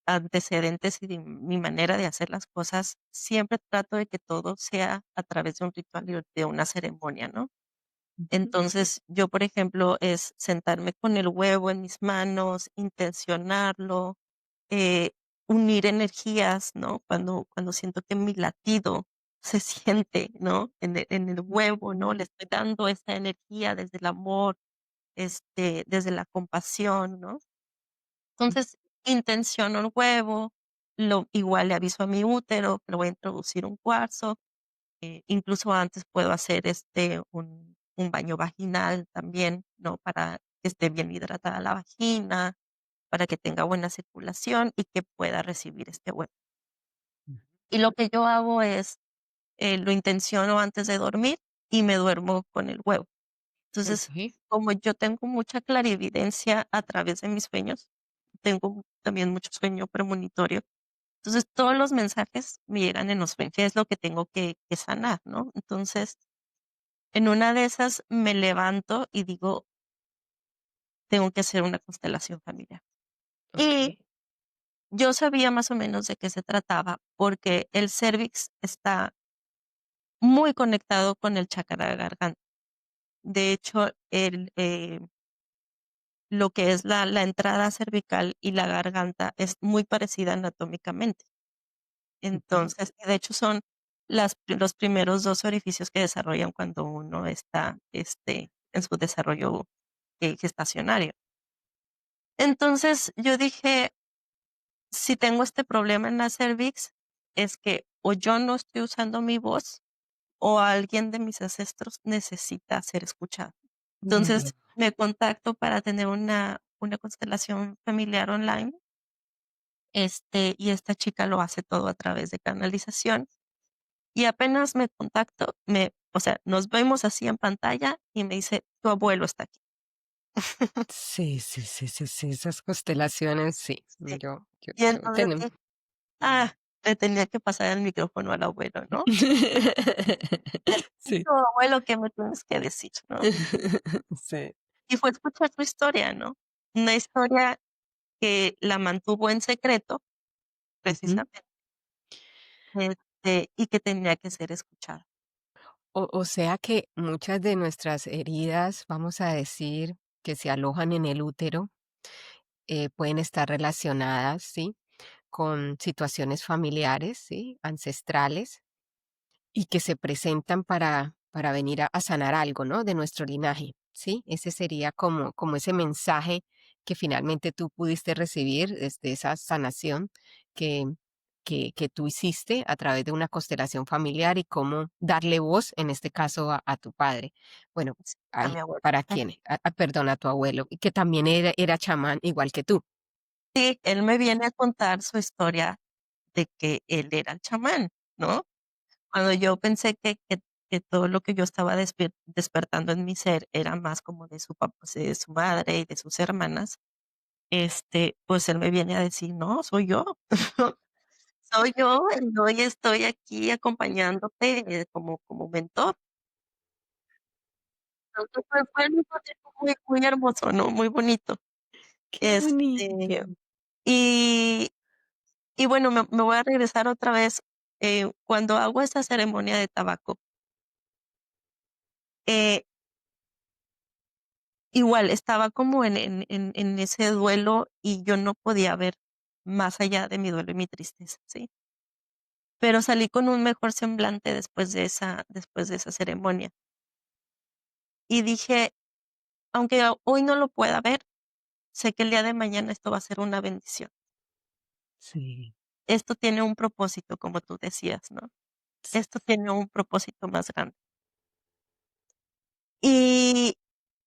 antecedentes y de mi manera de hacer las cosas, siempre trato de que todo sea a través de un ritual y de una ceremonia, ¿no? Ujú. Entonces, yo, por ejemplo, es sentarme con el huevo en mis manos, intencionarlo, eh, unir energías, ¿no? Cuando siento que mi latido se siente, ¿no? En el huevo, ¿no? Le estoy dando esa energía desde el amor, desde la compasión, ¿no? Entonces, intenciono el huevo, igual le aviso a mi útero que le voy a introducir un cuarzo. Incluso antes puedo hacer, un baño vaginal también, ¿no? Para que esté bien hidratada la vagina, para que tenga buena circulación y que pueda recibir este huevo. Y lo que yo hago es, lo intenciono antes de dormir y me duermo con el huevo. Entonces, Okey. como yo tengo mucha clarividencia a través de mis sueños, tengo también mucho sueño premonitorio. Entonces, todos los mensajes me llegan en los sueños, que es lo que tengo que sanar, ¿no? Entonces, en una de esas me levanto y digo: "Tengo que hacer una constelación familiar". Y Okey. yo sabía más o menos de qué se trataba, porque el cérvix está muy conectado con el chakra de la garganta. De hecho, lo que es la entrada cervical y la garganta es muy parecida anatómicamente. Ujú. Entonces, de hecho, son los primeros 2 orificios que desarrollan cuando uno está, en su desarrollo, gestacionario. Entonces, yo dije: "Si tengo este problema en la cervix, es que o yo no estoy usando mi voz, o alguien de mis ancestros necesita ser escuchado". Mm. Entonces, me contacto para tener una constelación familiar online, y esta chica lo hace todo a través de canalización. Y apenas me contacto, o sea, nos vemos así en pantalla y me dice: "Tu abuelo está aquí". Sí, sí, sí, sí, sí, esas constelaciones, sí. Sí. Y Yo entonces tenemos. dije: "Ah, le tenía que pasar el micrófono al abuelo", ¿no? Sí. "Necesito, abuelo, ¿qué me tienes que decir?", ¿no? Sí. Y fue escuchar su historia, ¿no? Una historia que la mantuvo en secreto, Ujú. precisamente, y que tenía que ser escuchada. O sea que muchas de nuestras heridas, vamos a decir, que se alojan en el útero, pueden estar relacionadas, ¿sí? Con situaciones familiares, ¿sí? Ancestrales, y que se presentan para venir a sanar algo, ¿no? De nuestro linaje, ¿sí? Ese sería como ese mensaje que finalmente tú pudiste recibir desde esa sanación que, que tú hiciste a través de una constelación familiar y cómo darle voz, en este caso, a tu padre. Bueno, Sí, a ay, mi abuelo. ¿para quién? Perdón, a tu abuelo, y que también era chamán igual que tú. Sí, él me viene a contar su historia de que él era el chamán, ¿no? Cuando yo pensé que todo lo que yo estaba despertando en mi ser era más como de su de su madre y de sus hermanas, pues él me viene a decir: "No, soy yo, soy yo, y hoy estoy aquí acompañándote, como mentor". Entonces, fue un proceso muy, muy hermoso, ¿no? Muy bonito. Qué Este, bonito. y y bueno, me voy a regresar otra vez, cuando hago esa ceremonia de tabaco, eh igual, estaba como en ese duelo y yo no podía ver más allá de mi duelo y mi tristeza, ¿sí? pero salí con un mejor semblante después de esa ceremonia. Y dije: "Aunque hoy no lo pueda ver, sé que el día de mañana esto va a ser una bendición. Sí, Esto tiene un propósito", como tú decías, ¿no? sí. Esto tiene un propósito más grande.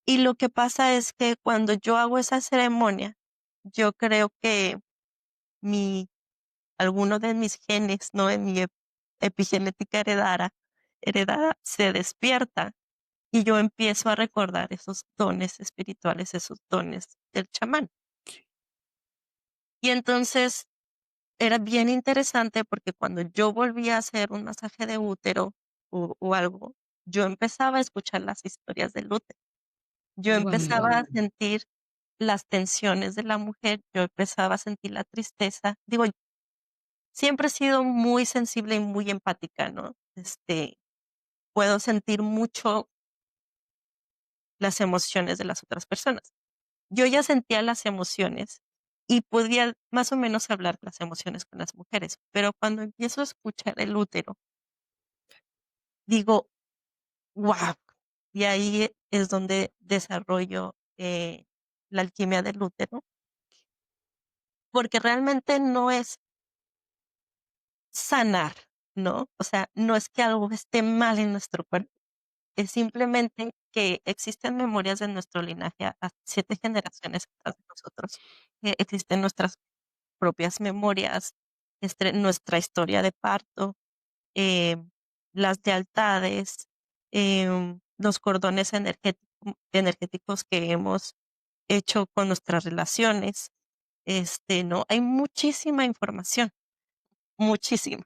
Y lo que pasa es que cuando yo hago esa ceremonia, yo creo que mi alguno de mis genes, ¿no? En mi epigenética heredada se despierta y yo empiezo a recordar esos dones espirituales, esos dones del chamán. Y entonces era bien interesante porque cuando yo volvía a hacer un masaje de útero o algo, yo empezaba a escuchar las historias del útero. Yo empezaba a sentir las tensiones de la mujer, yo empezaba a sentir la tristeza. Digo, siempre he sido muy sensible y muy empática, ¿no? Puedo sentir mucho las emociones de las otras personas. Yo ya sentía las emociones y podía más o menos hablar las emociones con las mujeres, pero cuando empiezo a escuchar el útero, digo, wow. Y ahí es donde desarrollo la alquimia del útero, porque realmente no es sanar, ¿no? O sea, no es que algo esté mal en nuestro cuerpo, es simplemente que existen memorias de nuestro linaje a 7 generaciones atrás de nosotros, existen nuestras propias memorias, nuestra historia de parto, em, las lealtades, los cordones energéticos que hemos hecho con nuestras relaciones, ¿no? Hay muchísima información, muchísima.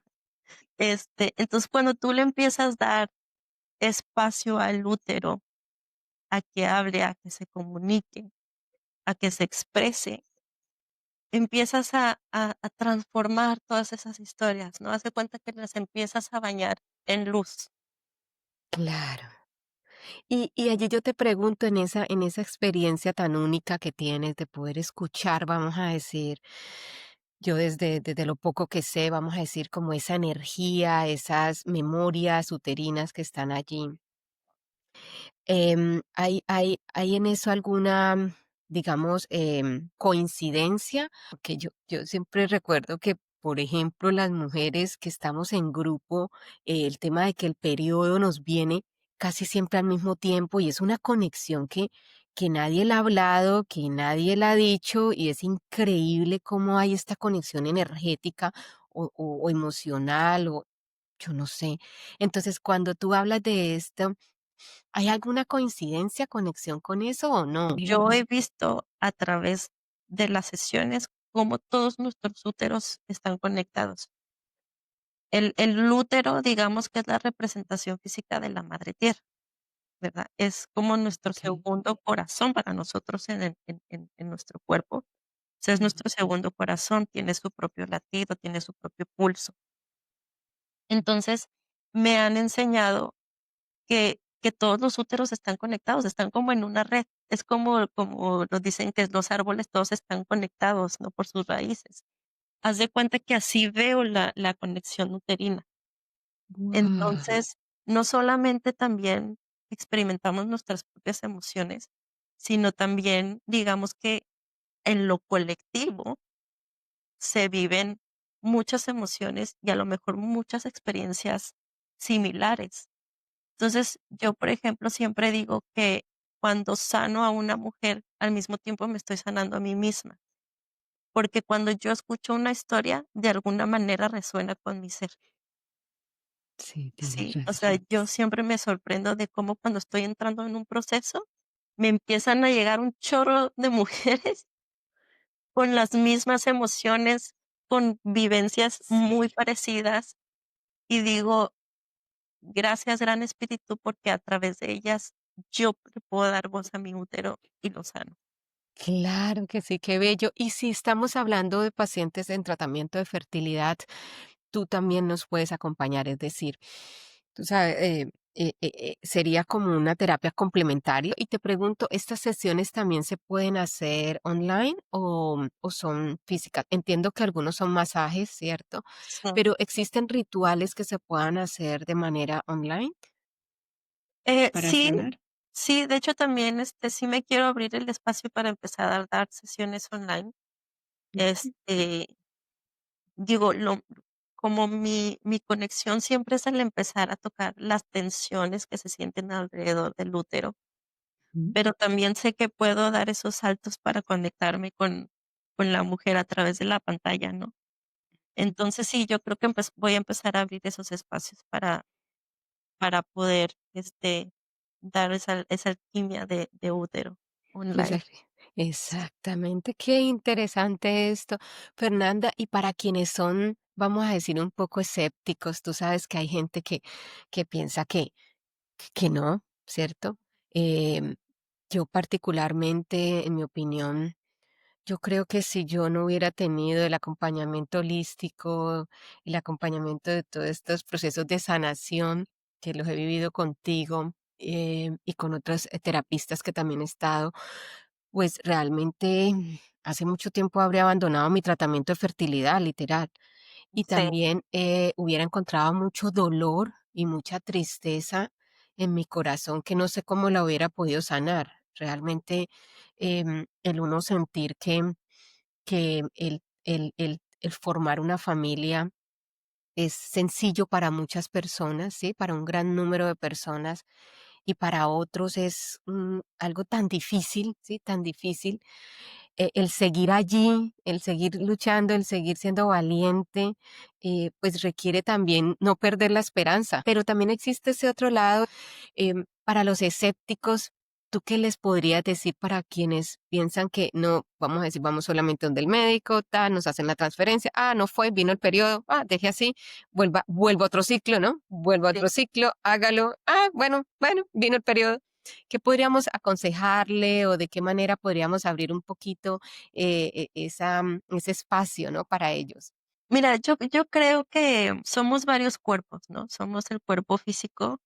Entonces, cuando tú le empiezas a dar espacio al útero a que hable, a que se comunique, a que se exprese, empiezas a transformar todas esas historias, ¿no? Haz de cuenta que las empiezas a bañar en luz. Claro. Y allí yo te pregunto en esa experiencia tan única que tienes de poder escuchar, vamos a decir, yo desde lo poco que sé, vamos a decir, como esa energía, esas memorias uterinas que están allí. ¿Hay en eso alguna, digamos, coincidencia? Porque yo siempre recuerdo que, por ejemplo, las mujeres que estamos en grupo, el tema de que el periodo nos viene casi siempre al mismo tiempo y es una conexión que nadie la ha hablado, que nadie la ha dicho y es increíble cómo hay esta conexión energética o emocional o yo no sé. Entonces, cuando tú hablas de esto, ¿hay alguna coincidencia, conexión con eso o no? Yo he visto a través de las sesiones cómo todos nuestros úteros están conectados. El útero, digamos que es la representación física de la madre tierra, ¿verdad? Es como nuestro Okey. segundo corazón para nosotros en nuestro cuerpo. O sea, es Ujú. nuestro segundo corazón, tiene su propio latido, tiene su propio pulso. Entonces, me han enseñado que todos los úteros están conectados, están como en una red. Es como nos dicen que los árboles todos están conectados, ¿no? Por sus raíces. Haz de cuenta que así veo la conexión uterina. Guau. Entonces, no solamente también experimentamos nuestras propias emociones, sino también, digamos que en lo colectivo se viven muchas emociones y a lo mejor muchas experiencias similares. Entonces, yo, por ejemplo, siempre digo que cuando sano a una mujer, al mismo tiempo me estoy sanando a mí misma, porque cuando yo escucho una historia, de alguna manera resuena con mi ser. Sí, tienes Sí, o sea, razón. yo siempre me sorprendo de cómo cuando estoy entrando en un proceso, me empiezan a llegar un chorro de mujeres con las mismas emociones, con vivencias muy Sí. parecidas, y digo, gracias, Gran Espíritu, porque a través de ellas yo le puedo dar voz a mi útero y lo sano. Claro que sí, qué bello. Y si estamos hablando de pacientes en tratamiento de fertilidad, tú también nos puedes acompañar, es decir, tú sabes, sería como una terapia complementaria. Y te pregunto, ¿estas sesiones también se pueden hacer online o son físicas? Entiendo que algunos son masajes, ¿cierto? Sí. Pero ¿existen rituales que se puedan hacer de manera online para Sí, sanar? sí, de hecho también, sí me quiero abrir el espacio para empezar a dar sesiones online. Ujú. Este, digo, como mi conexión siempre es al empezar a tocar las tensiones que se sienten alrededor del útero, Ujú. pero también sé que puedo dar esos saltos para conectarme con la mujer a través de la pantalla, ¿no? Entonces sí, yo creo que voy a empezar a abrir esos espacios para poder, dar esa alquimia de útero online. Esa- Exactamente, qué interesante esto, Fernanda. Y para quienes son, vamos a decir, un poco escépticos, tú sabes que hay gente que piensa que no, ¿cierto? Em, yo particularmente, en mi opinión, yo creo que si yo no hubiera tenido el acompañamiento holístico, el acompañamiento de todos estos procesos de sanación, que los he vivido contigo y con otros terapistas que también he estado, pues realmente hace mucho tiempo habría abandonado mi tratamiento de fertilidad, literal. Y Sí. también hubiera encontrado mucho dolor y mucha tristeza en mi corazón que no sé cómo la hubiera podido sanar. Realmente el uno sentir que el formar una familia es sencillo para muchas personas, ¿sí? Para un gran número de personas y para otros es algo tan difícil, ¿sí? Tan difícil. El seguir allí, el seguir luchando, el seguir siendo valiente, pues requiere también no perder la esperanza. Pero también existe ese otro lado, para los escépticos. ¿Tú qué les podrías decir para quienes piensan que no, vamos a decir, vamos solamente donde el médico, tal, nos hacen la transferencia, no fue, vino el periodo, deje así, vuelva a otro ciclo, ¿no? Vuelva a Sí. otro ciclo, hágalo, bueno, vino el periodo. ¿Qué podríamos aconsejarle o de qué manera podríamos abrir un poquito ese espacio, ¿no? Para ellos? Mira, yo creo que somos varios cuerpos, ¿no? Somos el cuerpo físico,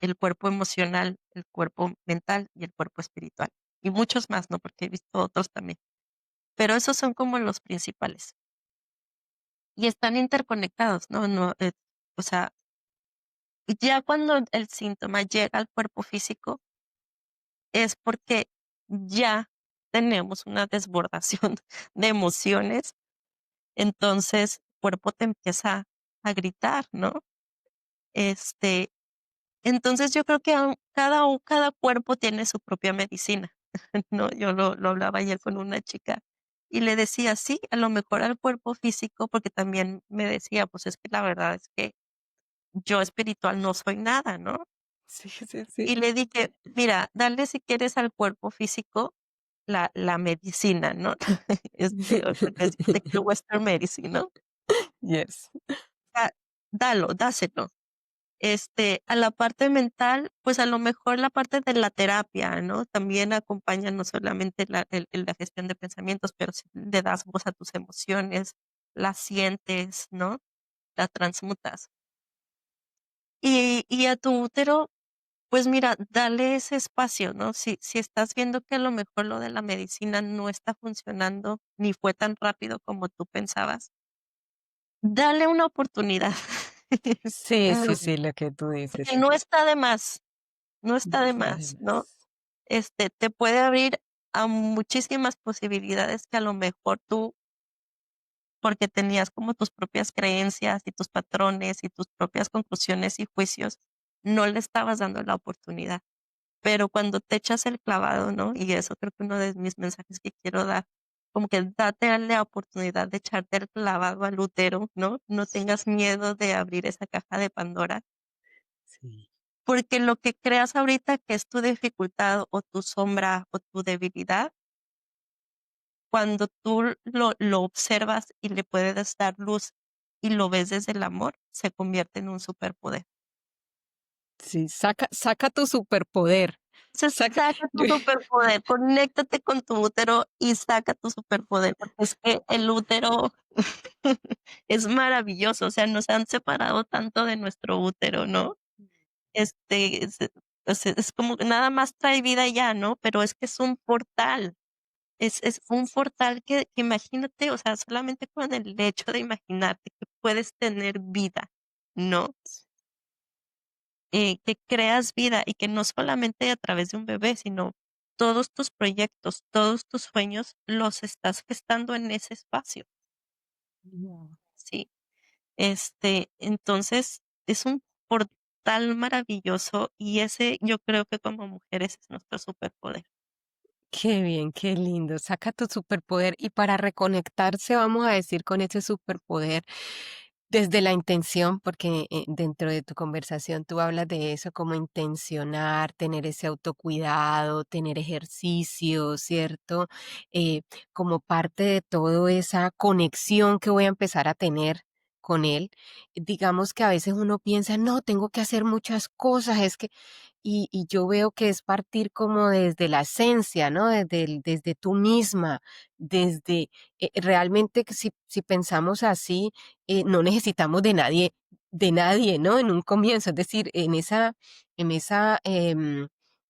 el cuerpo emocional, el cuerpo mental y el cuerpo espiritual. Y muchos más, ¿no? Porque he visto otros también. Pero esos son como los principales. Y están interconectados, ¿no? No, o sea, ya cuando el síntoma llega al cuerpo físico, es porque ya tenemos una desbordación de emociones. Entonces, el cuerpo te empieza a gritar, ¿no? Este, entonces yo creo que cada cuerpo tiene su propia medicina, ¿no? Yo lo hablaba ayer con una chica y le decía, sí, a lo mejor al cuerpo físico, porque también me decía, pues es que la verdad es que yo espiritual no soy nada, ¿no? Sí, sí, sí. Y le dije, mira, dale si quieres al cuerpo físico la medicina, ¿no? Porque es de que Western Medicine, ¿no? Yes. Da- dáselo. A la parte mental, pues a lo mejor la parte de la terapia, ¿no? También acompaña no solamente la gestión de pensamientos, pero si le das voz a tus emociones, las sientes, ¿no? La transmutas. Y a tu útero, pues mira, dale ese espacio, ¿no? Si estás viendo que a lo mejor lo de la medicina no está funcionando, ni fue tan rápido como tú pensabas, dale una oportunidad. Sí, No, sí, sí, lo que tú porque dices. no está de más, no está No de está de más, ¿no? más. Te puede abrir a muchísimas posibilidades que a lo mejor tú, porque tenías como tus propias creencias y tus patrones y tus propias conclusiones y juicios, no le estabas dando la oportunidad. Pero cuando te echas el clavado, ¿no? Y eso creo que uno de mis mensajes que quiero dar, como que date la oportunidad de echarte el clavado al útero, ¿no? No tengas miedo de abrir esa caja de Pandora, Sí. porque lo que creas ahorita que es tu dificultad o tu sombra o tu debilidad, cuando tú lo observas y le puedes dar luz y lo ves desde el amor, se convierte en un superpoder. Sí, saca tu superpoder. Entonces, Saca, saca tu yo- superpoder, conéctate con tu útero y saca tu superpoder, porque es que el útero es maravilloso, o sea, nos han separado tanto de nuestro útero, ¿no? O sea, es como que nada más trae vida y ya, ¿no? Pero es que es un portal, es un portal que imagínate, o sea, solamente con el hecho de imaginarte que puedes tener vida, ¿no? Que creas vida y que no solamente a través de un bebé, sino todos tus proyectos, todos tus sueños los estás gestando en ese espacio, Wow. ¿sí? Entonces es un portal maravilloso y ese yo creo que como mujeres es nuestro superpoder. Qué bien, qué lindo. Saca tu superpoder y para reconectarse, vamos a decir, con ese superpoder desde la intención, porque dentro de tu conversación tú hablas de eso como intencionar, tener ese autocuidado, tener ejercicio, ¿cierto? Eh, Como parte de toda esa conexión que voy a empezar a tener con él. Digamos que a veces uno piensa, no, tengo que hacer muchas cosas, es que y yo veo que es partir como desde la esencia, ¿no? Desde tú misma, desde realmente que si pensamos así, no necesitamos de nadie, ¿no? En un comienzo, es decir, en esa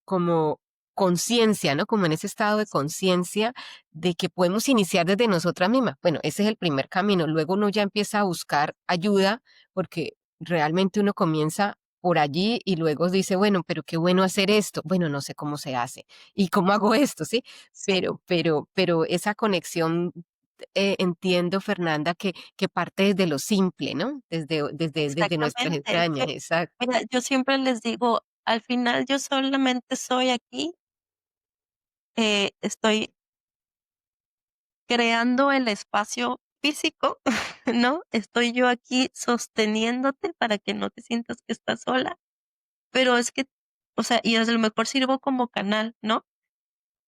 como conciencia, ¿no? Como en ese estado de conciencia de que podemos iniciar desde nosotras mismas. Bueno, ese es el primer camino. Luego uno ya empieza a buscar ayuda porque realmente uno comienza por allí y luego dice, bueno, pero qué bueno hacer esto. Bueno, no sé cómo se hace y cómo hago esto, ¿sí? Sí, Pero esa conexión, entiendo, Fernanda, que parte desde lo simple, ¿no? Desde nuestras exactamente. entrañas, exacto. Mira, yo siempre les digo, al final yo solamente soy aquí, estoy creando el espacio físico, ¿no? Estoy yo aquí sosteniéndote para que no te sientas que estás sola, pero es que, o sea, y a lo mejor sirvo como canal, ¿no?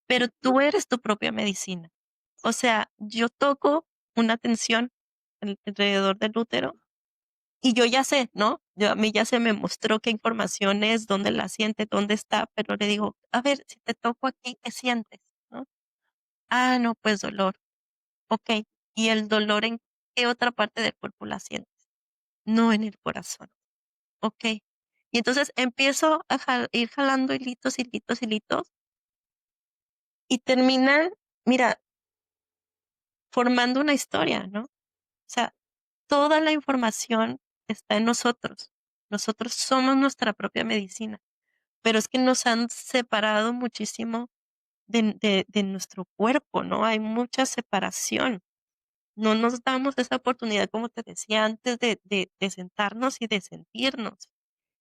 Pero tú eres tu propia medicina. O sea, yo toco una tensión alrededor del útero y yo ya sé, ¿no? A mí ya se me mostró qué información es, dónde la siente, dónde está, pero le digo, a ver, si te toco aquí, ¿qué sientes? ¿No? Ah, no, pues dolor. Ok. ¿Y el dolor en qué otra parte del cuerpo la sientes? No en el corazón. Ok. Y entonces empiezo a ir jalando hilitos, hilitos, hilitos y terminan, mira, formando una historia, ¿no? O sea, toda la información está en nosotros. Nosotros somos nuestra propia medicina, pero es que nos han separado muchísimo de nuestro cuerpo, ¿no? Hay mucha separación. No nos damos esa oportunidad, como te decía antes, de sentarnos y de sentirnos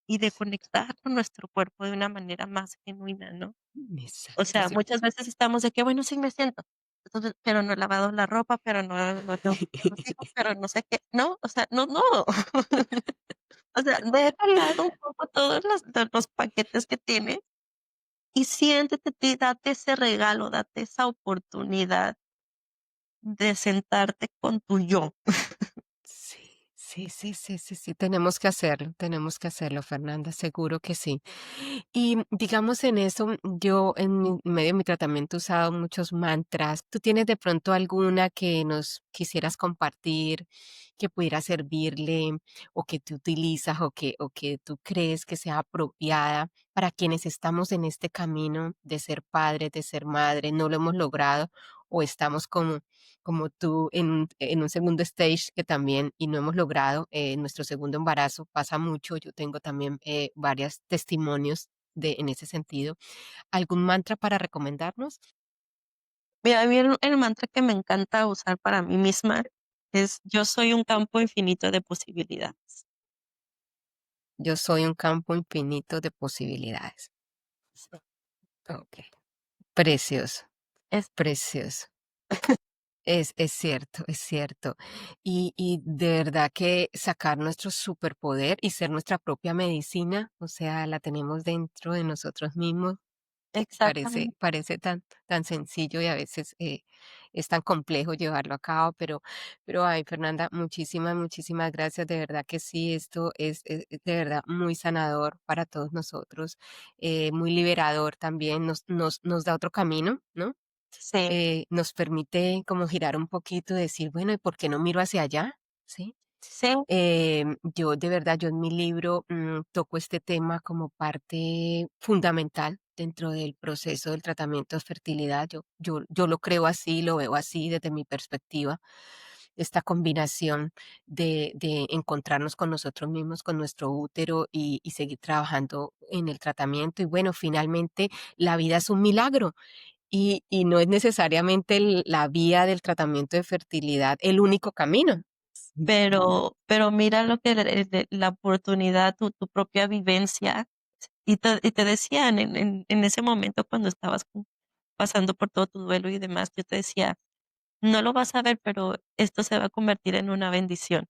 y de conectar con nuestro cuerpo de una manera más genuina, ¿no? O Exacto, sea, sí. muchas veces estamos de que, bueno, sí me siento, entonces, pero no he lavado la ropa, pero no tengo que ver a los hijos, pero no sé qué, no, o sea, no, no. O sea, deja al lado un poco todos los paquetes que tienes y siéntete, date ese regalo, date esa oportunidad de sentarte con tu yo. Sí, sí, sí, sí, sí, sí, tenemos que hacerlo, Fernanda, seguro que sí. Y digamos en eso, yo medio de mi tratamiento he usado muchos mantras. ¿Tú tienes de pronto alguna que nos quisieras compartir, que pudiera servirle, o que tú utilizas, o que tú crees que sea apropiada para quienes estamos en este camino de ser padres, de ser madres, no lo hemos logrado, o estamos como tú en un segundo stage que también y no hemos logrado nuestro segundo embarazo? Pasa mucho, yo tengo también varios testimonios en ese sentido. ¿Algún mantra para recomendarnos? Mira, a mí el mantra que me encanta usar para mí misma es: "Yo soy un campo infinito de posibilidades". Yo soy un campo infinito de posibilidades. Sí, Ok. Precioso, es precioso. Es cierto, es cierto. Y de verdad que sacar nuestro superpoder y ser nuestra propia medicina, o sea, la tenemos dentro de nosotros mismos. exactamente. Parece tan sencillo y a veces es tan complejo llevarlo a cabo, pero ay, Fernanda, muchísimas gracias. De verdad que sí, esto es de verdad muy sanador para todos nosotros, muy liberador también, nos da otro camino, ¿no? Sí, Nos permite como girar un poquito, decir, bueno, ¿y por qué no miro hacia allá? ¿Sí? Sí, Yo de verdad, yo en mi libro toco este tema como parte fundamental dentro del proceso del tratamiento de fertilidad. Yo lo creo así, lo veo así desde mi perspectiva. Esta combinación de encontrarnos con nosotros mismos, con nuestro útero y seguir trabajando en el tratamiento. Y bueno, finalmente la vida es un milagro y no es necesariamente la vía del tratamiento de fertilidad el único camino. pero mira lo que la oportunidad, tu propia vivencia, y te decían en ese momento cuando estabas pasando por todo tu duelo y demás, yo te decía, no lo vas a ver, pero esto se va a convertir en una bendición.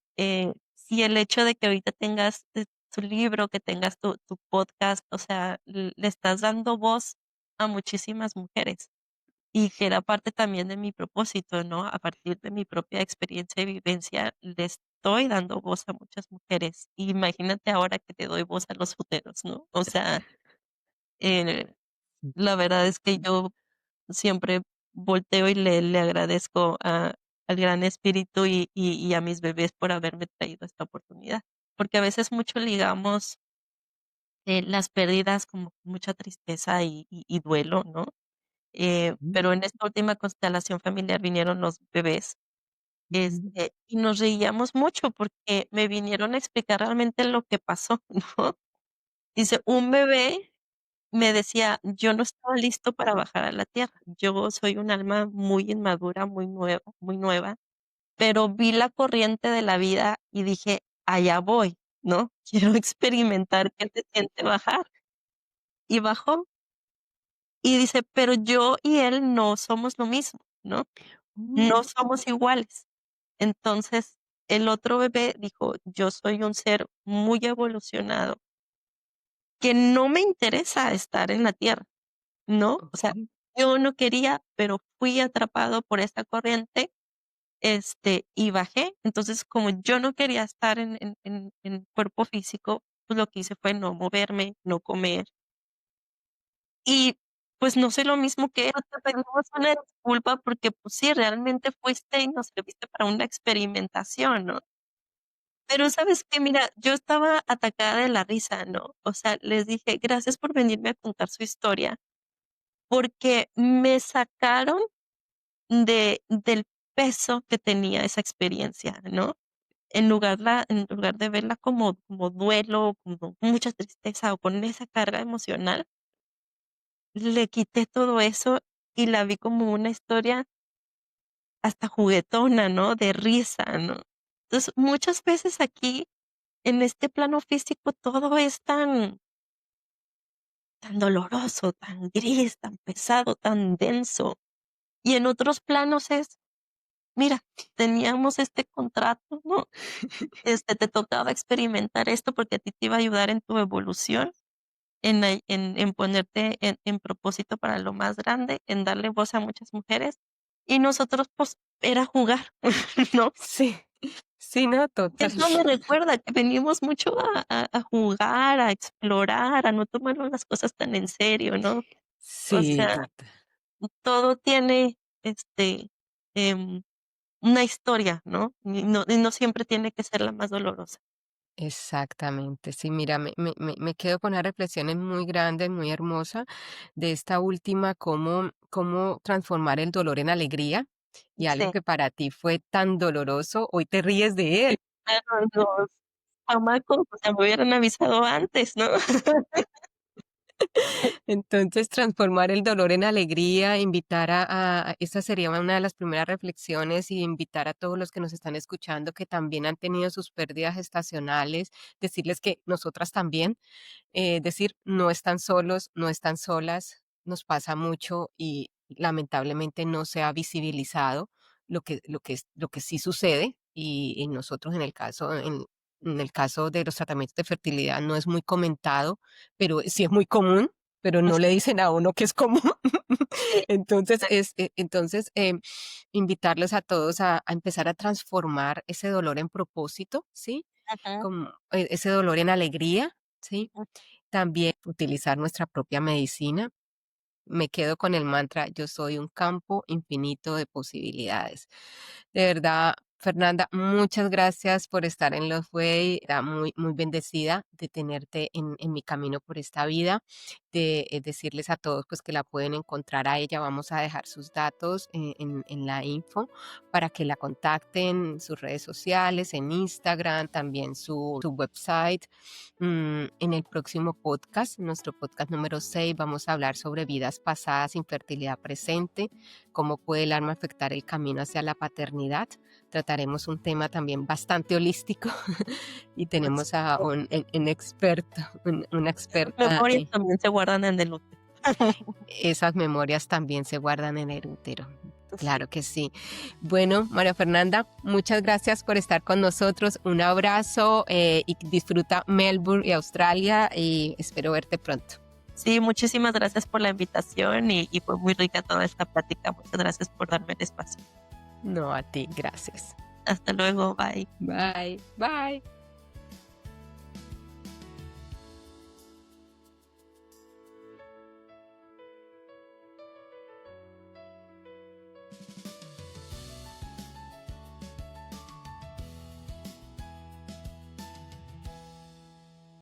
Si el hecho de que ahorita tengas tu libro, que tengas tu podcast, o sea, le estás dando voz a muchísimas mujeres y que era parte también de mi propósito, ¿no? A partir de mi propia experiencia y vivencia, le estoy dando voz a muchas mujeres. Imagínate ahora que te doy voz a los futeros, ¿no? O sea, eh, la verdad es que yo siempre volteo y le agradezco al Gran Espíritu y a mis bebés por haberme traído esta oportunidad. Porque a veces mucho ligamos las pérdidas como con mucha tristeza y duelo, ¿no? Ujú, Pero en esta última constelación familiar vinieron los bebés, ujú, y nos reíamos mucho porque me vinieron a explicar realmente lo que pasó, ¿no? Dice, un bebé me decía: "Yo no estaba listo para bajar a la tierra. Yo soy un alma muy inmadura, muy nueva, pero vi la corriente de la vida y dije: "Allá voy", ¿no? Quiero experimentar qué se siente bajar". Y bajó, y dice: "Pero yo y él no somos lo mismo, ¿no? No mm, somos iguales". Entonces, el otro bebé dijo: "Yo soy un ser muy evolucionado, que no me interesa estar en la tierra". ¿No? O sea, okey. yo no quería, pero fui atrapado por esta corriente, y bajé. Entonces, como yo no quería estar en cuerpo físico, pues, lo que hice fue no moverme, no comer. Y, pues, no soy lo mismo que él. Te pedimos una disculpa porque, pues sí, realmente fuiste y nos serviste para una experimentación, ¿no? Pero, ¿sabes qué? Mira, yo estaba atacada de la risa, ¿no? O sea, les dije: "Gracias por venirme a contar su historia", porque me sacaron del peso que tenía esa experiencia, ¿no? En lugar de verla como duelo, como mucha tristeza o con esa carga emocional, le quité todo eso y la vi como una historia hasta juguetona, ¿no? De risa, ¿no? Entonces, muchas veces aquí, en este plano físico, todo es tan doloroso, tan gris, tan pesado, tan denso. Y en otros planos es, mira, teníamos este contrato, ¿no? Te tocaba experimentar esto porque a ti te iba a ayudar en tu evolución, en ponerte en propósito para lo más grande, en darle voz a muchas mujeres, y nosotros, pues, era jugar, ¿no? Sí, sí, no, Y total. eso me recuerda que venimos mucho a jugar, a explorar, a no tomarnos las cosas tan en serio, ¿no? O Sí, sea, total. todo tiene, em, una historia, ¿no? Y no siempre tiene que ser la más dolorosa. Exactamente. Sí, mira, me quedo con unas reflexiones muy grandes, muy hermosas de esta última, cómo transformar el dolor en alegría y algo Sí. que para ti fue tan doloroso, hoy te ríes de él. Claro, los chamacos, o sea, me hubieran avisado antes, ¿no? Entonces, transformar el dolor en alegría, invitar esa sería una de las primeras reflexiones y invitar a todos los que nos están escuchando que también han tenido sus pérdidas estacionales, decirles que nosotras también, decir, no están solos, no están solas, nos pasa mucho y lamentablemente no se ha visibilizado lo que sí sucede y nosotros en el caso de los tratamientos de fertilidad no es muy comentado, pero sí es muy común, pero no le dicen a uno que es común. Sí, Entonces, exacto. invitarlos a todos a empezar a transformar ese dolor en propósito, ¿sí? Ujú, Como ese dolor en alegría, ¿sí? ujú. También utilizar nuestra propia medicina. Me quedo con el mantra, yo soy un campo infinito de posibilidades. De verdad, Fernanda, muchas gracias por estar en Los Way. Era muy, muy bendecida de tenerte en mi camino por esta vida, de decirles a todos pues que la pueden encontrar a ella. Vamos a dejar sus datos en la info para que la contacten en sus redes sociales, en Instagram, también su website. En el próximo podcast, nuestro podcast número 6, vamos a hablar sobre vidas pasadas, infertilidad presente, cómo puede el alma afectar el camino hacia la paternidad. Trataremos un tema también bastante holístico y tenemos a un experto, una experta. Memorias también se guardan en el útero. Esas memorias también se guardan en el útero. Sí. Claro que sí. Bueno, María Fernanda, muchas gracias por estar con nosotros. Un abrazo y disfruta Melbourne y Australia y espero verte pronto. Sí, muchísimas gracias por la invitación y fue muy rica toda esta plática. Muchas gracias por darme el espacio. No, a ti, gracias. Hasta luego, bye. Bye, bye.